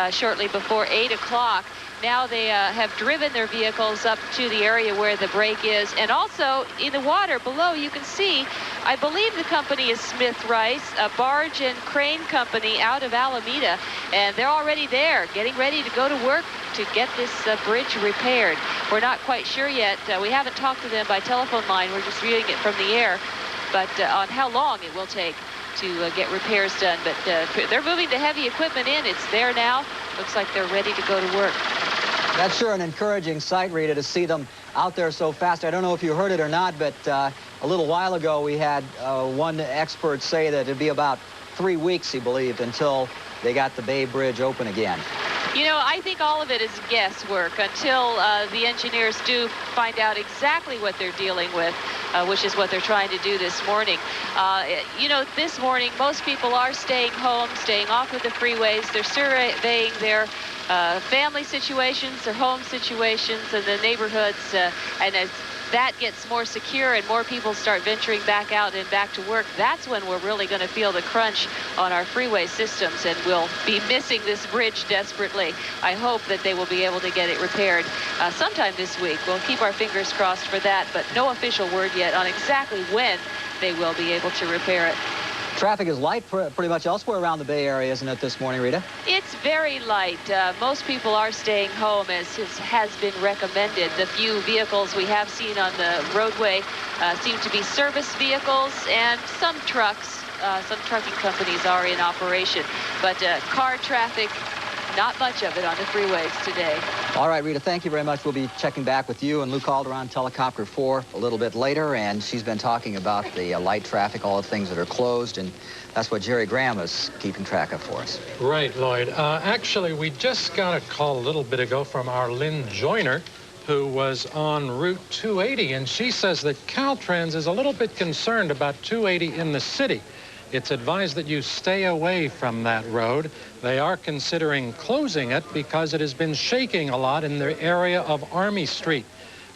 shortly before 8 o'clock. now they have driven their vehicles up to the area where the break is. And also in the water below, you can see, I believe the company is Smith Rice, a barge and crane company out of Alameda. And they're already there, getting ready to go to work to get this bridge repaired. We're not quite sure yet. We haven't talked to them by telephone line. We're just viewing it from the air. But on how long it will take to get repairs done. But they're moving the heavy equipment in. It's there now. Looks like they're ready to go to work. That's sure an encouraging sight, Rita, to see them out there so fast. I don't know if you heard it or not, but a little while ago we had one expert say that it'd be about 3 weeks, he believed, until they got the Bay Bridge open again. You know, I think all of it is guesswork until the engineers do find out exactly what they're dealing with, which is what they're trying to do this morning. You know, this morning, most people are staying home, staying off of the freeways. They're surveying their family situations, their home situations, and the neighborhoods. And as that gets more secure and more people start venturing back out and back to work, that's when we're really going to feel the crunch on our freeway systems, and we'll be missing this bridge desperately. I hope that they will be able to get it repaired sometime this week. We'll keep our fingers crossed for that, but no official word yet on exactly when they will be able to repair it. Traffic is light pretty much elsewhere around the Bay Area, isn't it, this morning, Rita? It's very light. Most people are staying home, as has been recommended. The few vehicles we have seen on the roadway seem to be service vehicles, and some trucks. Some trucking companies are in operation. But car traffic, not much of it on the freeways today. All right, Rita, thank you very much. We'll be checking back with you and Lou Calderon, Telecopter 4, a little bit later, and she's been talking about the light traffic, all the things that are closed, and that's what Jerry Graham is keeping track of for us. Right, Lloyd. Actually, we just got a call a little bit ago from our Lynn Joyner, who was on Route 280, and she says that Caltrans is a little bit concerned about 280 in the city. It's advised that you stay away from that road. They are considering closing it because it has been shaking a lot in the area of Army Street.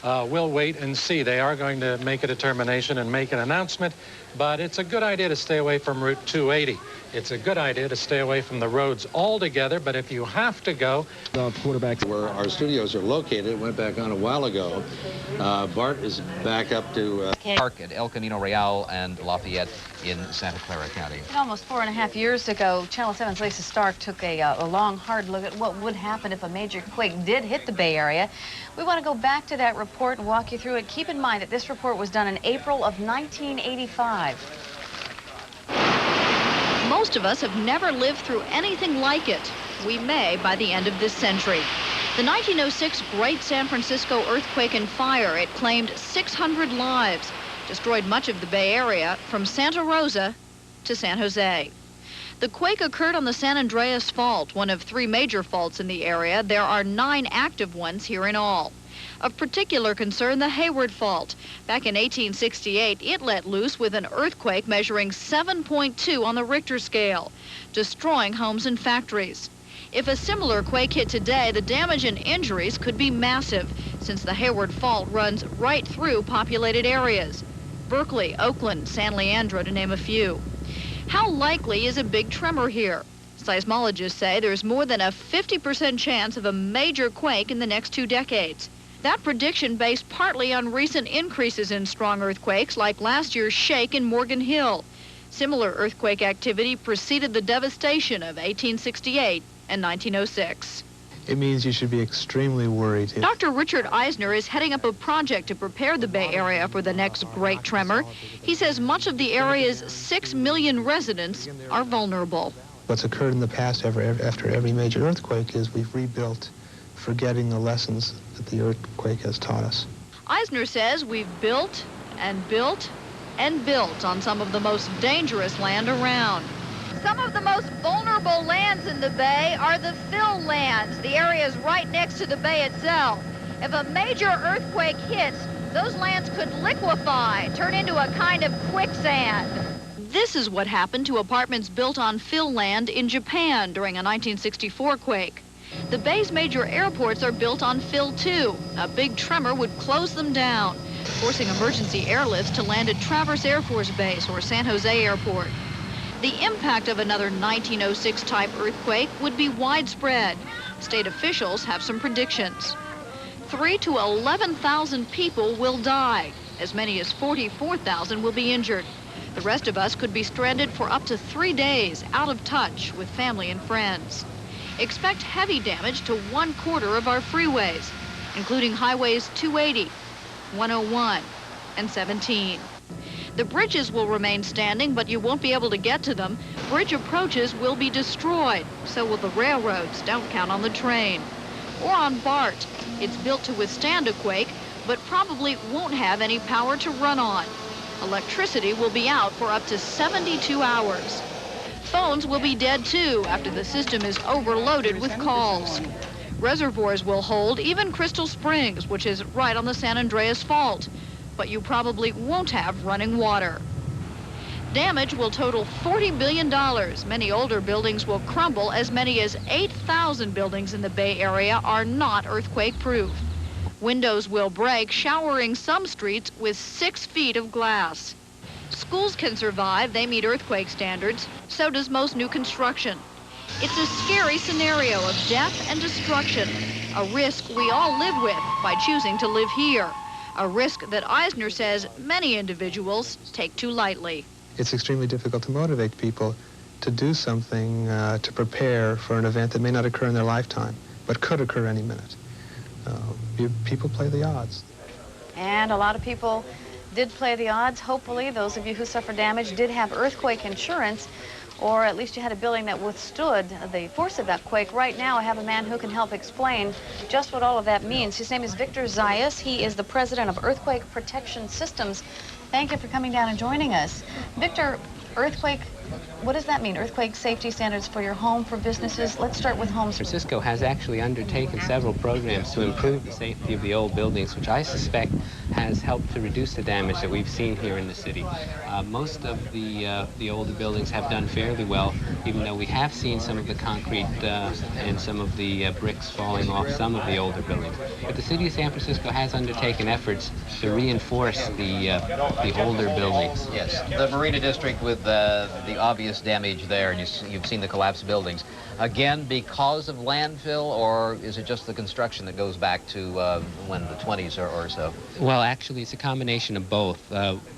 We'll wait and see. They are going to make a determination and make an announcement, but it's a good idea to stay away from Route 280. It's a good idea to stay away from the roads altogether, but if you have to go... The quarterback where our studios are located went back on a while ago. Bart is back up to... Park at El Camino Real and Lafayette in Santa Clara County. And almost 4.5 years ago, Channel 7's Lisa Stark took a long, hard look at what would happen if a major quake did hit the Bay Area. We want to go back to that report and walk you through it. Keep in mind that this report was done in April of 1985. Most of us have never lived through anything like it. We may by the end of this century. The 1906 Great San Francisco earthquake and fire, it claimed 600 lives, destroyed much of the Bay Area from Santa Rosa to San Jose. The quake occurred on the San Andreas Fault, one of 3 major faults in the area. There are 9 active ones here in all. Of particular concern, the Hayward Fault. Back in 1868, it let loose with an earthquake measuring 7.2 on the Richter scale, destroying homes and factories. If a similar quake hit today, the damage and injuries could be massive, since the Hayward Fault runs right through populated areas. Berkeley, Oakland, San Leandro, to name a few. How likely is a big tremor here? Seismologists say there's more than a 50% chance of a major quake in the next 2 decades. That prediction based partly on recent increases in strong earthquakes, like last year's shake in Morgan Hill. Similar earthquake activity preceded the devastation of 1868 and 1906. It means you should be extremely worried. Dr. Richard Eisner is heading up a project to prepare the Bay Area for the next great tremor. He says much of the area's 6 million residents are vulnerable. What's occurred in the past after every major earthquake is we've rebuilt, forgetting the lessons that the earthquake has taught us. Eisner says we've built and built and built on some of the most dangerous land around. Some of the most vulnerable lands in the Bay are the fill lands, the areas right next to the Bay itself. If a major earthquake hits, those lands could liquefy, turn into a kind of quicksand. This is what happened to apartments built on fill land in Japan during a 1964 quake. The Bay's major airports are built on fill too. A big tremor would close them down, forcing emergency airlifts to land at Traverse Air Force Base or San Jose Airport. The impact of another 1906-type earthquake would be widespread. State officials have some predictions. 3,000 to 11,000 people will die. As many as 44,000 will be injured. The rest of us could be stranded for up to 3 days, out of touch with family and friends. Expect heavy damage to 1/4 of our freeways, including highways 280, 101, and 17. The bridges will remain standing, but you won't be able to get to them. Bridge approaches will be destroyed. So will the railroads. Don't count on the train. Or on BART. It's built to withstand a quake, but probably won't have any power to run on. Electricity will be out for up to 72 hours. Phones will be dead too after the system is overloaded with calls. Reservoirs will hold even Crystal Springs, which is right on the San Andreas Fault. But you probably won't have running water. Damage will total $40 billion. Many older buildings will crumble. As many as 8,000 buildings in the Bay Area are not earthquake-proof. Windows will break, showering some streets with 6 feet of glass. Schools can survive. They meet earthquake standards. So does most new construction. It's a scary scenario of death and destruction, a risk we all live with by choosing to live here, a risk that Eisner says many individuals take too lightly. It's extremely difficult to motivate people to do something to prepare for an event that may not occur in their lifetime, but could occur any minute. People play the odds. And a lot of people did play the odds. Hopefully, those of you who suffered damage did have earthquake insurance, or at least you had a building that withstood the force of that quake. Right now, I have a man who can help explain just what all of that means. His name is Victor Zayas. He is the president of Earthquake Protection Systems. Thank you for coming down and joining us. Victor, earthquake, what does that mean? Earthquake safety standards for your home, for businesses? Let's start with homes. San Francisco has actually undertaken several programs to improve the safety of the old buildings, which I suspect has helped to reduce the damage that we've seen here in the city. Most of the older buildings have done fairly well, even though we have seen some of the concrete and some of the bricks falling off some of the older buildings. But the city of San Francisco has undertaken efforts to reinforce the older buildings. Yes, the Marina District with the obvious damage there, and you've seen the collapsed buildings. Again, because of landfill, or is it just the construction that goes back to when the 20s or so? Well, actually, it's a combination of both.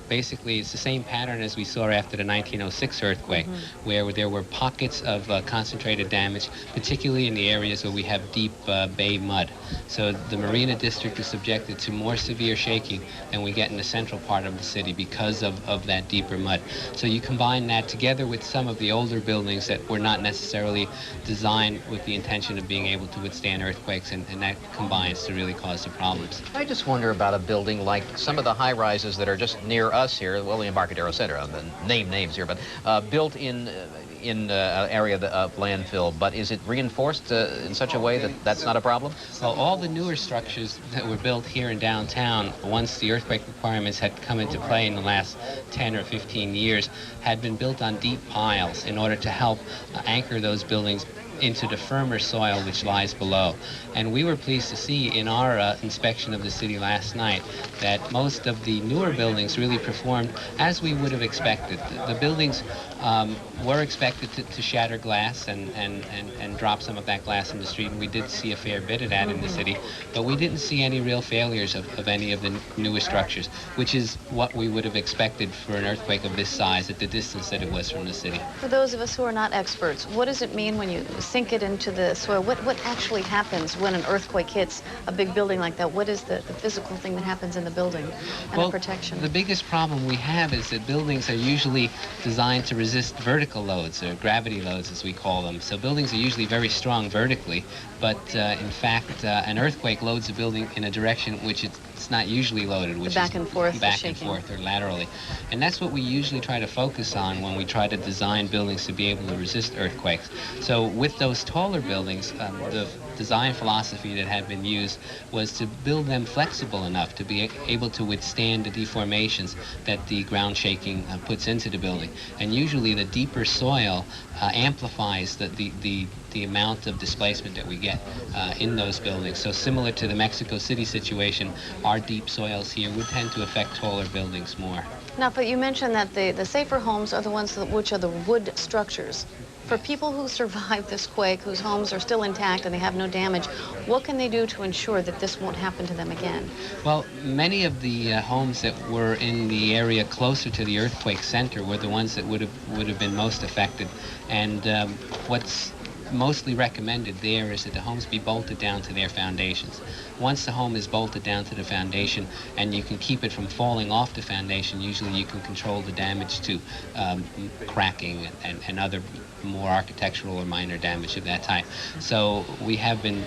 Basically, it's the same pattern as we saw after the 1906 earthquake, where there were pockets of concentrated damage, particularly in the areas where we have deep bay mud. So the Marina District is subjected to more severe shaking than we get in the central part of the city because of that deeper mud. So you combine that together with some of the older buildings that were not necessarily designed with the intention of being able to withstand earthquakes, and that combines to really cause the problems. I just wonder about a building like some of the high-rises that are just near us here, well, the Embarcadero Center, name names here, but built in area of landfill. But is it reinforced in such a way that that's not a problem? Well, all the newer structures that were built here in downtown, once the earthquake requirements had come into play in the last 10 or 15 years, had been built on deep piles in order to help anchor those buildings into the firmer soil which lies below. And we were pleased to see in our inspection of the city last night that most of the newer buildings really performed as we would have expected. The buildings were expected to shatter glass and drop some of that glass in the street, and we did see a fair bit of that in the city, but we didn't see any real failures of any of the newer structures, which is what we would have expected for an earthquake of this size at the distance that it was from the city. For those of us who are not experts, what does it mean when you sink it into the soil? What actually happens when an earthquake hits a big building like that? What is the physical thing that happens in the building and the protection? The biggest problem we have is that buildings are usually designed to resist vertical loads, or gravity loads as we call them. So buildings are usually very strong vertically, but in fact an earthquake loads a building in a direction which it's not usually loaded, which back and forth, is back and forth or laterally. And that's what we usually try to focus on when we try to design buildings to be able to resist earthquakes. So with those taller buildings, the design philosophy that had been used was to build them flexible enough to be able to withstand the deformations that the ground shaking puts into the building. And usually the deeper soil amplifies the amount of displacement that we get in those buildings. So similar to the Mexico City situation, our deep soils here would tend to affect taller buildings more. Now, but you mentioned that the safer homes are the ones which are the wood structures. For people who survived this quake, whose homes are still intact and they have no damage, what can they do to ensure that this won't happen to them again? Well, many of the homes that were in the area closer to the earthquake center were the ones that would have been most affected. And what's mostly recommended there is that the homes be bolted down to their foundations. Once the home is bolted down to the foundation and you can keep it from falling off the foundation, usually you can control the damage to cracking and other more architectural or minor damage of that type. So we have been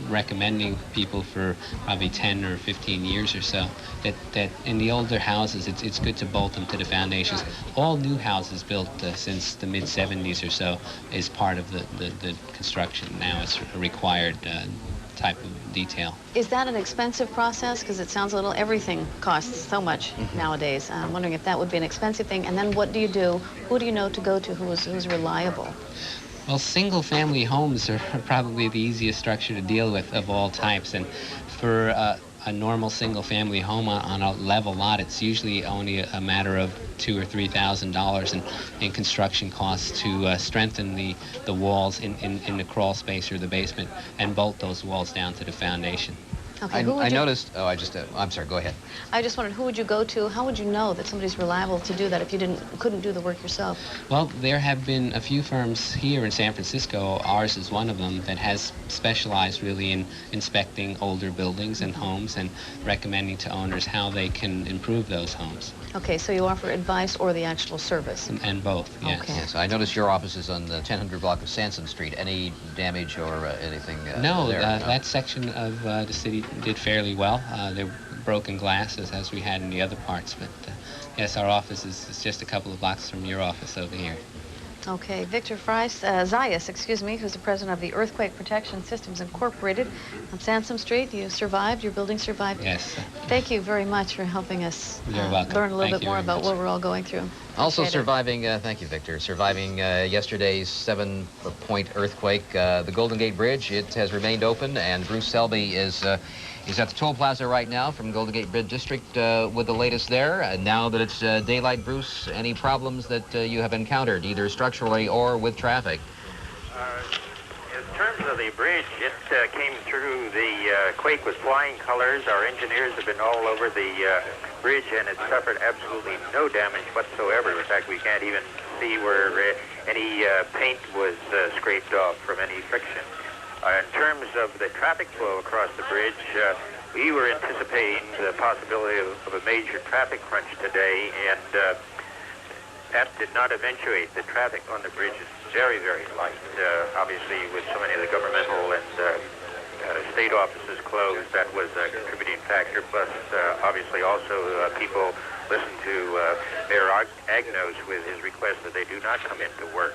recommending people for probably 10 or 15 years or so that in the older houses it's good to bolt them to the foundations. All new houses built since the mid-70s or so is part of the construction. Now it's a required type of detail. Is that an expensive process? Because it sounds a little, everything costs so much nowadays. I'm wondering if that would be an expensive thing. And then what do you do? Who do you know to go to who's reliable? Well, single-family homes are probably the easiest structure to deal with of all types. And for a normal single-family home on a level lot, it's usually only a matter of $2,000 or $3,000 in construction costs to strengthen the walls in the crawl space or the basement and bolt those walls down to the foundation. Okay, I noticed, I'm sorry, go ahead. I just wondered, who would you go to? How would you know that somebody's reliable to do that if you couldn't do the work yourself? Well, there have been a few firms here in San Francisco, ours is one of them, that has specialized really in inspecting older buildings and homes and recommending to owners how they can improve those homes. Okay, so you offer advice or the actual service? And both, yes. Okay. Yes, I noticed your office is on the 1000 block of Sansom Street. Any damage or anything No, there? that section of the city did fairly well. There were broken glasses as we had in the other parts, but yes, our office is just a couple of blocks from your office over here. Okay, Victor Zayas, excuse me, who's the president of the Earthquake Protection Systems Incorporated on Sansom Street. You survived, your building survived. Yes. Thank you very much for helping us You're welcome. learn a little Thank bit you more very about much. what we're all going through. Also Appreciate it. surviving, thank you, Victor, surviving yesterday's 7-point earthquake, the Golden Gate Bridge, it has remained open, and Bruce Selby is at the toll plaza right now from Golden Gate Bridge District with the latest there. Now that it's daylight, Bruce, any problems that you have encountered, either structurally or with traffic? In terms of the bridge, it came through the quake with flying colors. Our engineers have been all over the bridge, and it suffered absolutely no damage whatsoever. In fact, we can't even see where any paint was scraped off from any friction. In terms of the traffic flow across the bridge, we were anticipating the possibility of a major traffic crunch today, and that did not eventuate. The traffic on the bridge is very, very light. Obviously, with so many of the governmental and state offices closed, that was a contributing factor. Plus, obviously, also people listened to Mayor Agnos with his request that they do not come into work.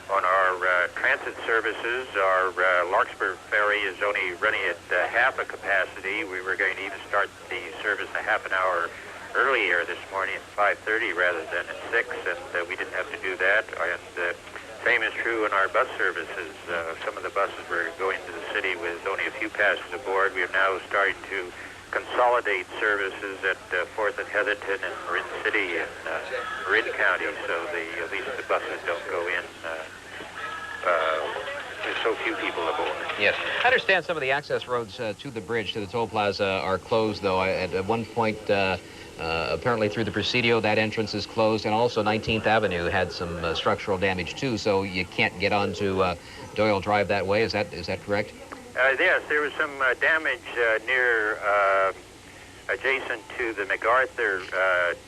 On our transit services, our Larkspur ferry is only running at half a capacity. We were going to even start the service a half an hour earlier this morning at 5:30 rather than at 6, and we didn't have to do that. And same is true in our bus services. Some of the buses were going to the city with only a few passengers aboard. We are now starting to consolidate services at 4th and Heatherton and Marin City and Marin County, so at least the buses don't go in. There's so few people aboard. Yes. I understand some of the access roads to the bridge, to the toll plaza, are closed, though. At one point, apparently through the Presidio, that entrance is closed, and also 19th Avenue had some structural damage, too, so you can't get onto Doyle Drive that way. Is that correct? Yes, there was some damage near, adjacent to the MacArthur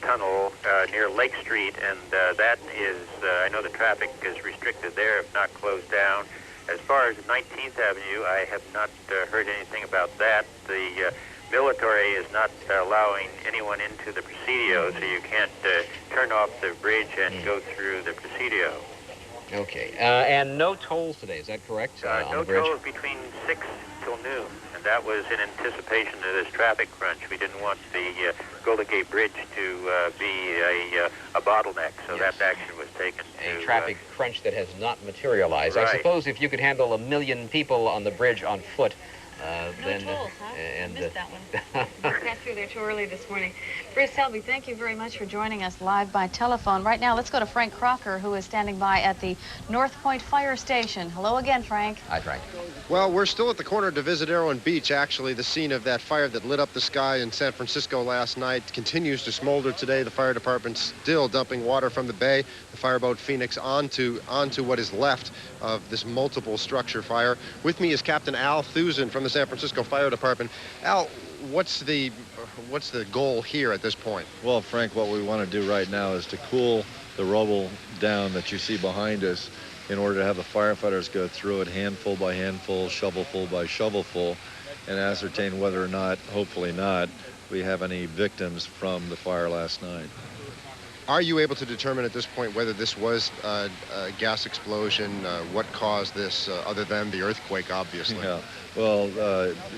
tunnel near Lake Street, and that is, I know the traffic is restricted there, if not closed down. As far as 19th Avenue, I have not heard anything about that. The military is not allowing anyone into the Presidio, so you can't turn off the bridge and go through the Presidio. Okay. And no tolls today, is that correct? No tolls between 6 till noon, and that was in anticipation of this traffic crunch. We didn't want the Golden Gate Bridge to be a bottleneck, so that action was taken. A traffic crunch that has not materialized. Right. I suppose if you could handle 1 million people on the bridge on foot, No then tolls, huh? and I missed that one. Got through there too early this morning. Bruce Selby, thank you very much for joining us live by telephone. Right now, let's go to Frank Crocker, who is standing by at the North Point Fire Station. Hello again, Frank. Hi, Frank. Well, we're still at the corner of Divisadero and Beach, actually, the scene of that fire that lit up the sky in San Francisco last night. Continues to smolder today. The fire department's still dumping water from the bay, the fireboat Phoenix, onto what is left of this multiple structure fire. With me is Captain Al Thusen from the San Francisco Fire Department. Al, what's the goal here at this point? Well, Frank, what we want to do right now is to cool the rubble down that you see behind us in order to have the firefighters go through it handful by handful, shovelful by shovelful, and ascertain whether or not, hopefully not, we have any victims from the fire last night. Are you able to determine at this point whether this was a gas explosion, what caused this, other than the earthquake, obviously? Yeah. Well,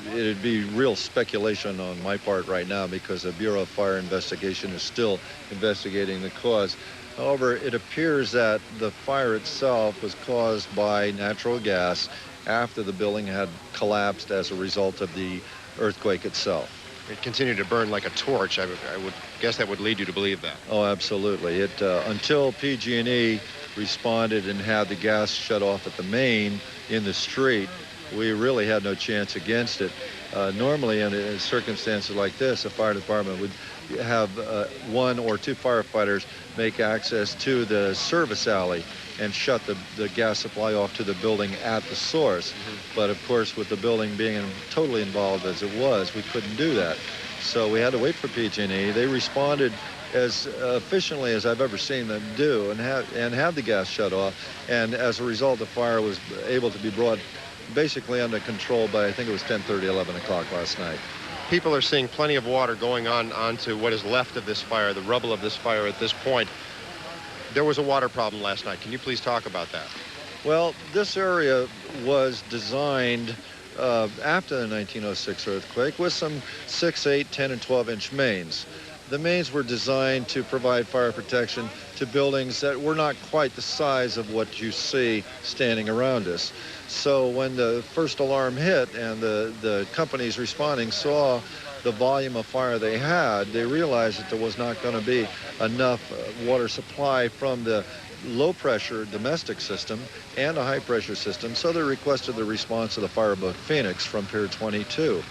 it'd be real speculation on my part right now because the Bureau of Fire Investigation is still investigating the cause. However, it appears that the fire itself was caused by natural gas after the building had collapsed as a result of the earthquake itself. It continued to burn like a torch. I would guess that would lead you to believe that. Oh, absolutely. It until PG&E responded and had the gas shut off at the main in the street, we really had no chance against it. Normally, in circumstances like this, a fire department would have one or two firefighters make access to the service alley and shut the gas supply off to the building at the source. But of course, with the building being totally involved as it was, we couldn't do that. So we had to wait for PG&E. They responded as efficiently as I've ever seen them do and have the gas shut off. And as a result, the fire was able to be brought basically under control by, I think it was 10:30, 11 o'clock last night. People are seeing plenty of water going onto what is left of this fire, the rubble of this fire at this point. There was a water problem last night. Can you please talk about that? Well, this area was designed after the 1906 earthquake with some 6, 8, 10, and 12-inch mains. The mains were designed to provide fire protection to buildings that were not quite the size of what you see standing around us. So when the first alarm hit and the companies responding saw the volume of fire they had, they realized that there was not going to be enough water supply from the low-pressure domestic system and a high-pressure system, so they requested the response of the fireboat Phoenix from Pier 22.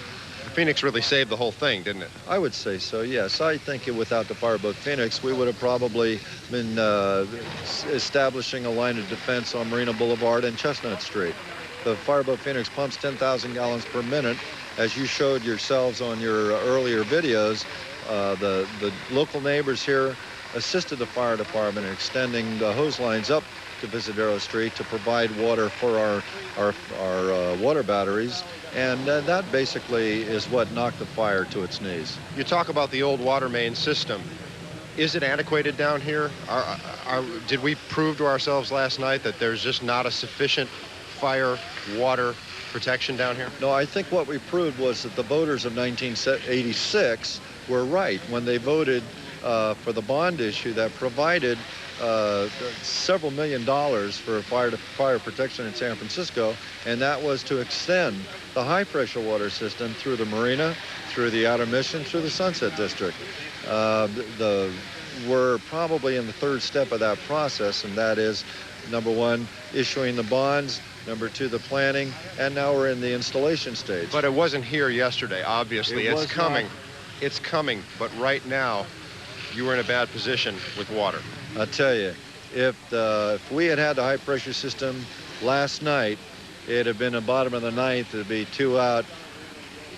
Phoenix really saved the whole thing, didn't it? I would say so, yes. I think without the fireboat Phoenix, we would have probably been establishing a line of defense on Marina Boulevard and Chestnut Street. The fireboat Phoenix pumps 10,000 gallons per minute. As you showed yourselves on your earlier videos, the local neighbors here assisted the fire department in extending the hose lines up to Divisadero Street to provide water for our water batteries, and that basically is what knocked the fire to its knees. You talk about the old water main system. Is it antiquated down here? Did we prove to ourselves last night that there's just not a sufficient fire water protection down here? No, I think what we proved was that the voters of 1986 were right when they voted for the bond issue that provided several $1 million for fire protection in San Francisco, and that was to extend the high-pressure water system through the marina, through the outer mission, through the Sunset District. We're probably in the third step of that process, and that is, number one, issuing the bonds, number two, the planning, and now we're in the installation stage. But it wasn't here yesterday, obviously. It's coming. It's coming, but right now, you were in a bad position with water. I'll tell you, if we had the high-pressure system last night, it'd have been the bottom of the ninth. It'd be 2 out,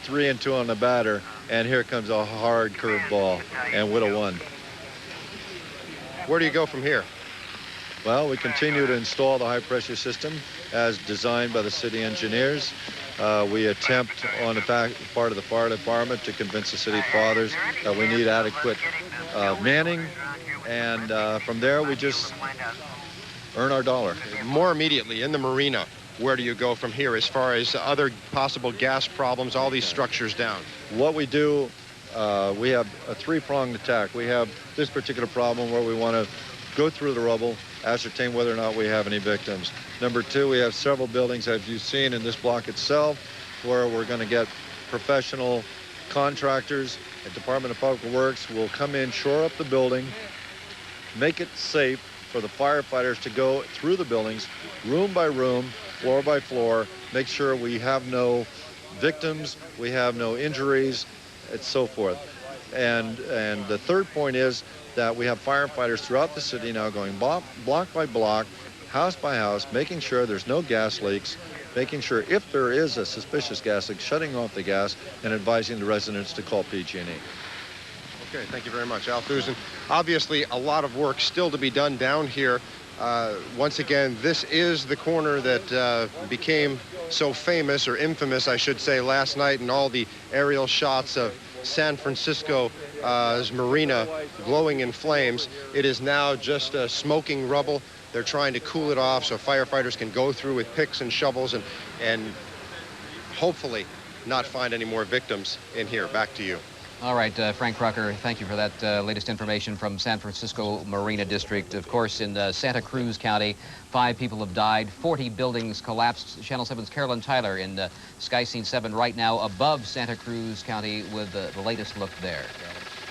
3 and 2 on the batter, and here comes a hard curveball, and would have won. Where do you go from here? Well, we continue to install the high-pressure system as designed by the city engineers. We attempt on the part of the fire department to convince the city fathers that we need adequate manning, and from there we just earn our dollar. More immediately, in the marina, where do you go from here as far as other possible gas problems, all these structures down? What we do, we have a three-pronged attack. We have this particular problem where we want to go through the rubble, ascertain whether or not we have any victims. Number two, we have several buildings, as you've seen in this block itself, where we're going to get professional contractors at Department of Public Works will come in, shore up the building, make it safe for the firefighters to go through the buildings, room by room, floor by floor, make sure we have no victims, we have no injuries, and so forth. And the third point is that we have firefighters throughout the city now going block by block, house by house, making sure there's no gas leaks, making sure if there is a suspicious gas leak, shutting off the gas and advising the residents to call PG&E. Okay, thank you very much, Al Thusen. Obviously, a lot of work still to be done down here. Once again, this is the corner that became so famous, or infamous, I should say, last night, and all the aerial shots of San Francisco's marina glowing in flames. It is now just smoking rubble. They're trying to cool it off so firefighters can go through with picks and shovels and hopefully not find any more victims in here. Back to you. All right, Frank Crocker, thank you for that latest information from San Francisco Marina District. Of course, in Santa Cruz County, 5 people have died, 40 buildings collapsed. Channel 7's Carolyn Tyler in Sky Scene 7 right now above Santa Cruz County with the latest look there.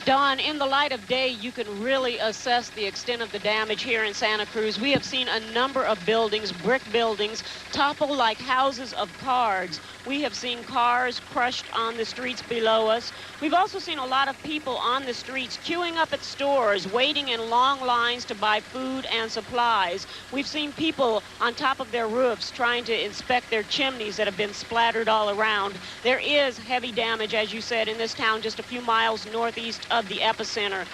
Don, in the light of day, you can really assess the extent of the damage here in Santa Cruz. We have seen a number of buildings, brick buildings, topple like houses of cards. We have seen cars crushed on the streets below us. We've also seen a lot of people on the streets queuing up at stores, waiting in long lines to buy food and supplies. We've seen people on top of their roofs trying to inspect their chimneys that have been splattered all around. There is heavy damage, as you said, in this town just a few miles northeast of the epicenter.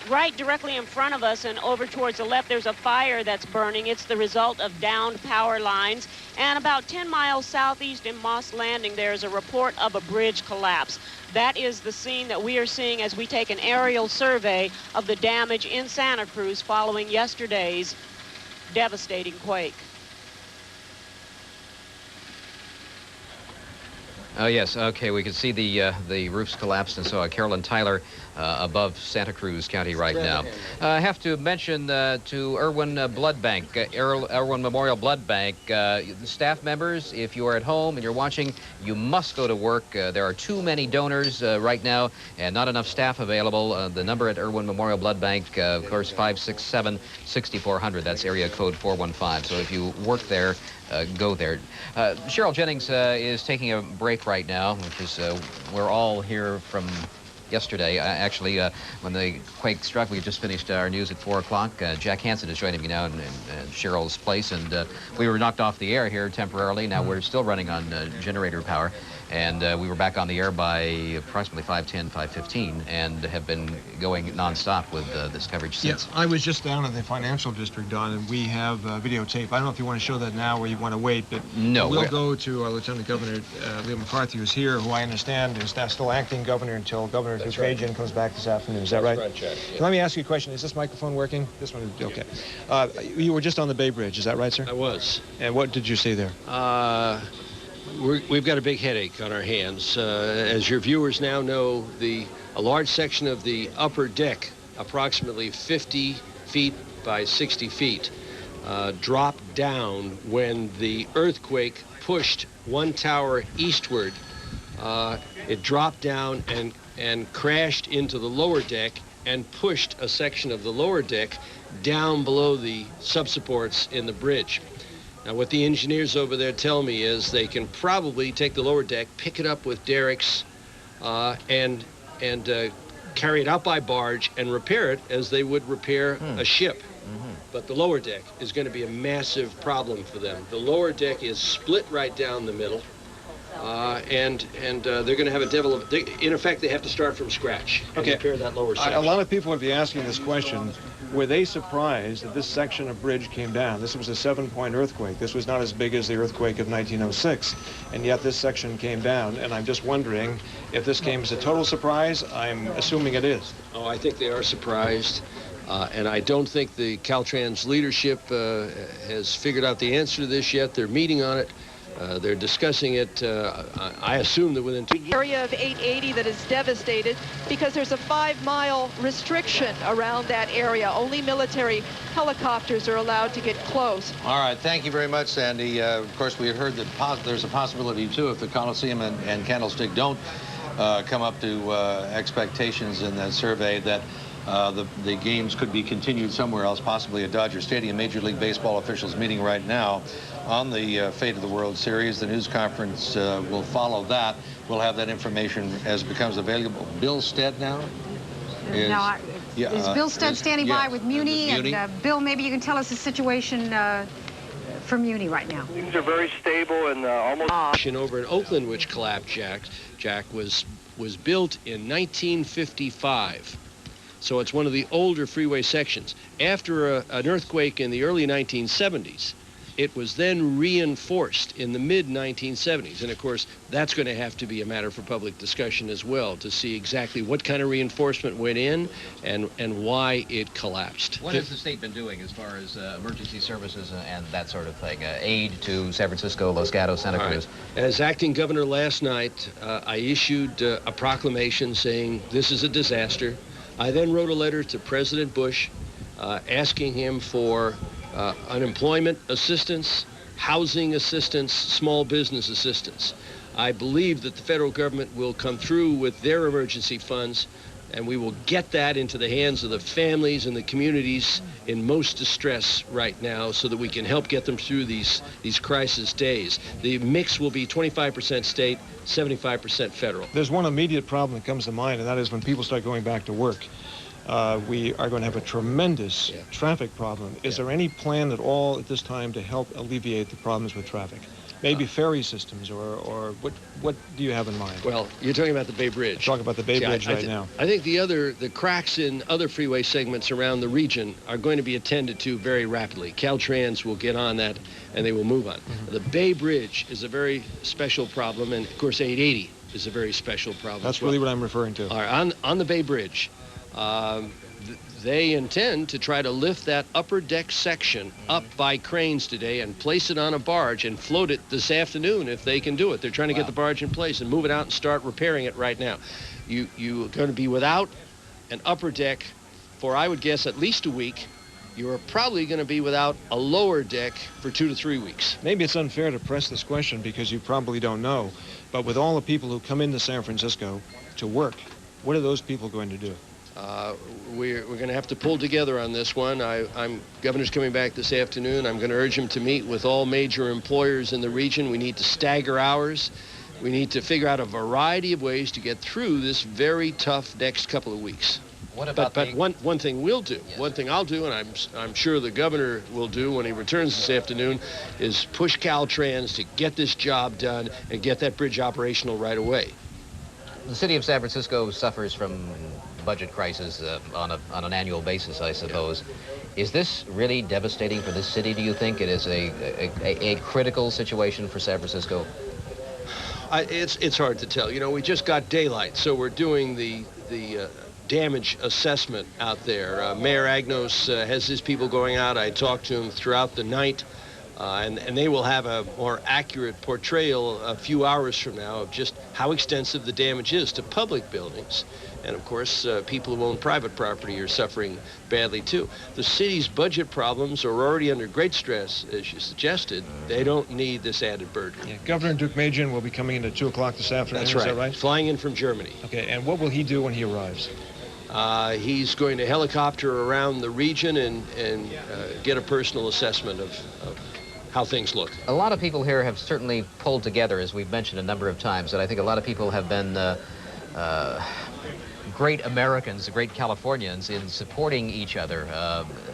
Right directly in front of us and over towards the left, there's a fire that's burning. It's the result of downed power lines. And about 10 miles southeast in Moss Landing, there's a report of a bridge collapse. That is the scene that we are seeing as we take an aerial survey of the damage in Santa Cruz following yesterday's devastating quake. Oh, yes. Okay, we can see the roofs collapsed, and so Carolyn Tyler above Santa Cruz County right now. I have to mention to Irwin Blood Bank, Irwin Memorial Blood Bank, staff members, if you are at home and you're watching, you must go to work. There are too many donors right now and not enough staff available. The number at Irwin Memorial Blood Bank, of course, 567-6400. That's area code 415. So if you work there, go there. Cheryl Jennings is taking a break right now, which is we're all here from yesterday. Actually, when the quake struck, we just finished our news at 4 o'clock. Jack Hansen is joining me now in Cheryl's place, and we were knocked off the air here temporarily. Now we're still running on generator power, and we were back on the air by approximately 5:10, 5:15, and have been going nonstop with this coverage since. Yeah, I was just down in the financial district, Don, and we have videotape. I don't know if you want to show that now or you want to wait, but no, we'll go to our Lieutenant Governor, Leo McCarthy, who's here, who I understand is now still acting governor until Governor Trajan comes back this afternoon. Is that right? That's right, Jack. Let me ask you a question. Is this microphone working? This one? Okay. You were just on the Bay Bridge. Is that right, sir? I was. And what did you see there? We've got a big headache on our hands. As your viewers now know, a large section of the upper deck, approximately 50 feet by 60 feet, dropped down when the earthquake pushed one tower eastward. It dropped down and crashed into the lower deck and pushed a section of the lower deck down below the subsupports in the bridge. Now, what the engineers over there tell me is they can probably take the lower deck, pick it up with derricks, and carry it out by barge and repair it as they would repair a ship. But the lower deck is going to be a massive problem for them. The lower deck is split right down the middle. And they're going to have a devil of... in effect, they have to start from scratch and repair that lower section. A lot of people would be asking this question. Were they surprised that this section of bridge came down? This was a 7-point earthquake. This was not as big as the earthquake of 1906, and yet this section came down, and I'm just wondering if this came as a total surprise. I'm assuming it is. Oh, I think they are surprised, and I don't think the Caltrans leadership has figured out the answer to this yet. They're meeting on it. They're discussing it, I assume that within 2 years. Area of 880 that is devastated because there's a 5-mile restriction around that area. Only military helicopters are allowed to get close. All right, thank you very much, Sandy. Of course, we heard that there's a possibility, too, if the Coliseum and Candlestick don't come up to expectations in that survey, that the games could be continued somewhere else, possibly at Dodger Stadium. Major League Baseball officials meeting right now on the fate of the World Series. The news conference will follow that. We'll have that information as it becomes available. Bill Stead now? Is Bill Stead standing by with Muni? And Bill, maybe you can tell us the situation for Muni right now. Things are very stable and almost... Over in Oakland, which collapsed, Jack, was built in 1955. So it's one of the older freeway sections. After an earthquake in the early 1970s, it was then reinforced in the mid-1970s. And, of course, that's going to have to be a matter for public discussion as well, to see exactly what kind of reinforcement went in and why it collapsed. What has the state been doing as far as emergency services and that sort of thing? Aid to San Francisco, Los Gatos, Santa Cruz? Right. As acting governor last night, I issued a proclamation saying this is a disaster. I then wrote a letter to President Bush asking him for unemployment assistance, housing assistance, small business assistance. I believe that the federal government will come through with their emergency funds, and we will get that into the hands of the families and the communities in most distress right now so that we can help get them through these crisis days. The mix will be 25% state, 75% federal. There's one immediate problem that comes to mind, and that is when people start going back to work. We are going to have a tremendous traffic problem. Is there any plan at all at this time to help alleviate the problems with traffic? Maybe ferry systems, or what do you have in mind? Well, you're talking about the Bay Bridge. I'm talking about the Bay Bridge right now. I think the cracks in other freeway segments around the region are going to be attended to very rapidly. Caltrans will get on that, and they will move on. The Bay Bridge is a very special problem, and of course 880 is a very special problem. That's really what I'm referring to. All right, on the Bay Bridge, they intend to try to lift that upper deck section up by cranes today and place it on a barge and float it this afternoon if they can do it. They're trying to get the barge in place and move it out and start repairing it right now. You're going to be without an upper deck for, I would guess, at least a week. You're probably going to be without a lower deck for 2 to 3 weeks. Maybe it's unfair to press this question because you probably don't know, but with all the people who come into San Francisco to work, what are those people going to do? We're going to have to pull together on this one. Governor's coming back this afternoon. I'm going to urge him to meet with all major employers in the region. We need to stagger hours. We need to figure out a variety of ways to get through this very tough next couple of weeks. What about but one thing we'll do, one thing I'll do, and I'm sure the governor will do when he returns this afternoon, is push Caltrans to get this job done and get that bridge operational right away. The city of San Francisco suffers from budget crisis on an annual basis, I suppose. Is this really devastating for this city, do you think? It is a critical situation for San Francisco? It's hard to tell. You know, we just got daylight, so we're doing the damage assessment out there. Mayor Agnos has his people going out. I talked to him throughout the night. And they will have a more accurate portrayal a few hours from now of just how extensive the damage is to public buildings. And, of course, people who own private property are suffering badly, too. The city's budget problems are already under great stress, as you suggested. They don't need this added burden. Yeah, Governor Deukmejian will be coming in at 2 o'clock this afternoon. That's right. Is that right? Flying in from Germany. Okay, and what will he do when he arrives? He's going to helicopter around the region and get a personal assessment of how things look. A lot of people here have certainly pulled together, as we've mentioned a number of times, and I think a lot of people have been great Americans, great Californians in supporting each other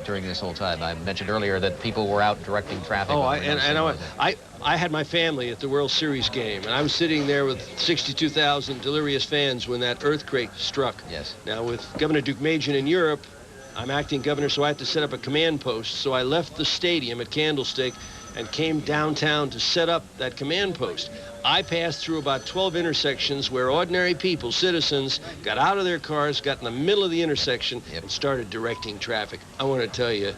during this whole time. I mentioned earlier that people were out directing traffic. Oh, I had my family at the World Series game, and I was sitting there with 62,000 delirious fans when that earthquake struck. Yes. Now, with Governor Deukmejian in Europe, I'm acting governor, so I had to set up a command post. So I left the stadium at Candlestick and came downtown to set up that command post. I passed through about 12 intersections where ordinary people, citizens, got out of their cars, got in the middle of the intersection, and started directing traffic. I want to tell you,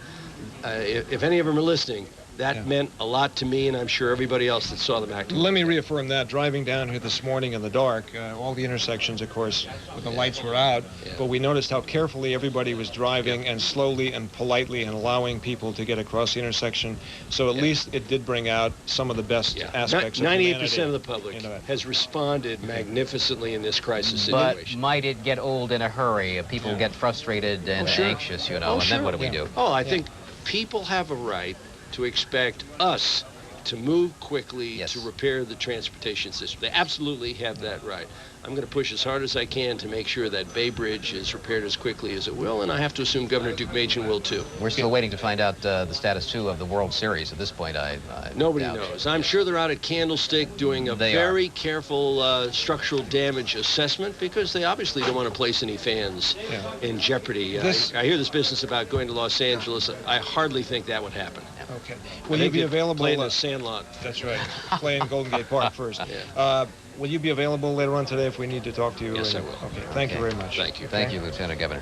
if any of them are listening, That meant a lot to me, and I'm sure everybody else that saw them acting. Let me reaffirm that. Driving down here this morning in the dark, all the intersections, of course, with the lights were out, but we noticed how carefully everybody was driving and slowly and politely and allowing people to get across the intersection. So at least it did bring out some of the best aspects of humanity. 98% of the public has responded magnificently in this crisis but situation. might it get old in a hurry? People get frustrated and anxious, you know, and then what do we do? Oh, I think people have a right to expect us to move quickly to repair the transportation system. They absolutely have that right. I'm going to push as hard as I can to make sure that Bay Bridge is repaired as quickly as it will, and I have to assume Governor Duke-Machen will too. We're still waiting to find out the status, too, of the World Series. At this point, Nobody doubt. knows. I'm sure they're out at Candlestick doing a very careful structural damage assessment because they obviously don't want to place any fans in jeopardy. I hear this business about going to Los Angeles. I hardly think that would happen. Okay. Will you be available? Playing the Sandlot. That's right. Playing Golden Gate Park first. Will you be available later on today if we need to talk to you? Yes, I will. Okay. Thank you very much. Thank you. Thank you, Lieutenant Governor.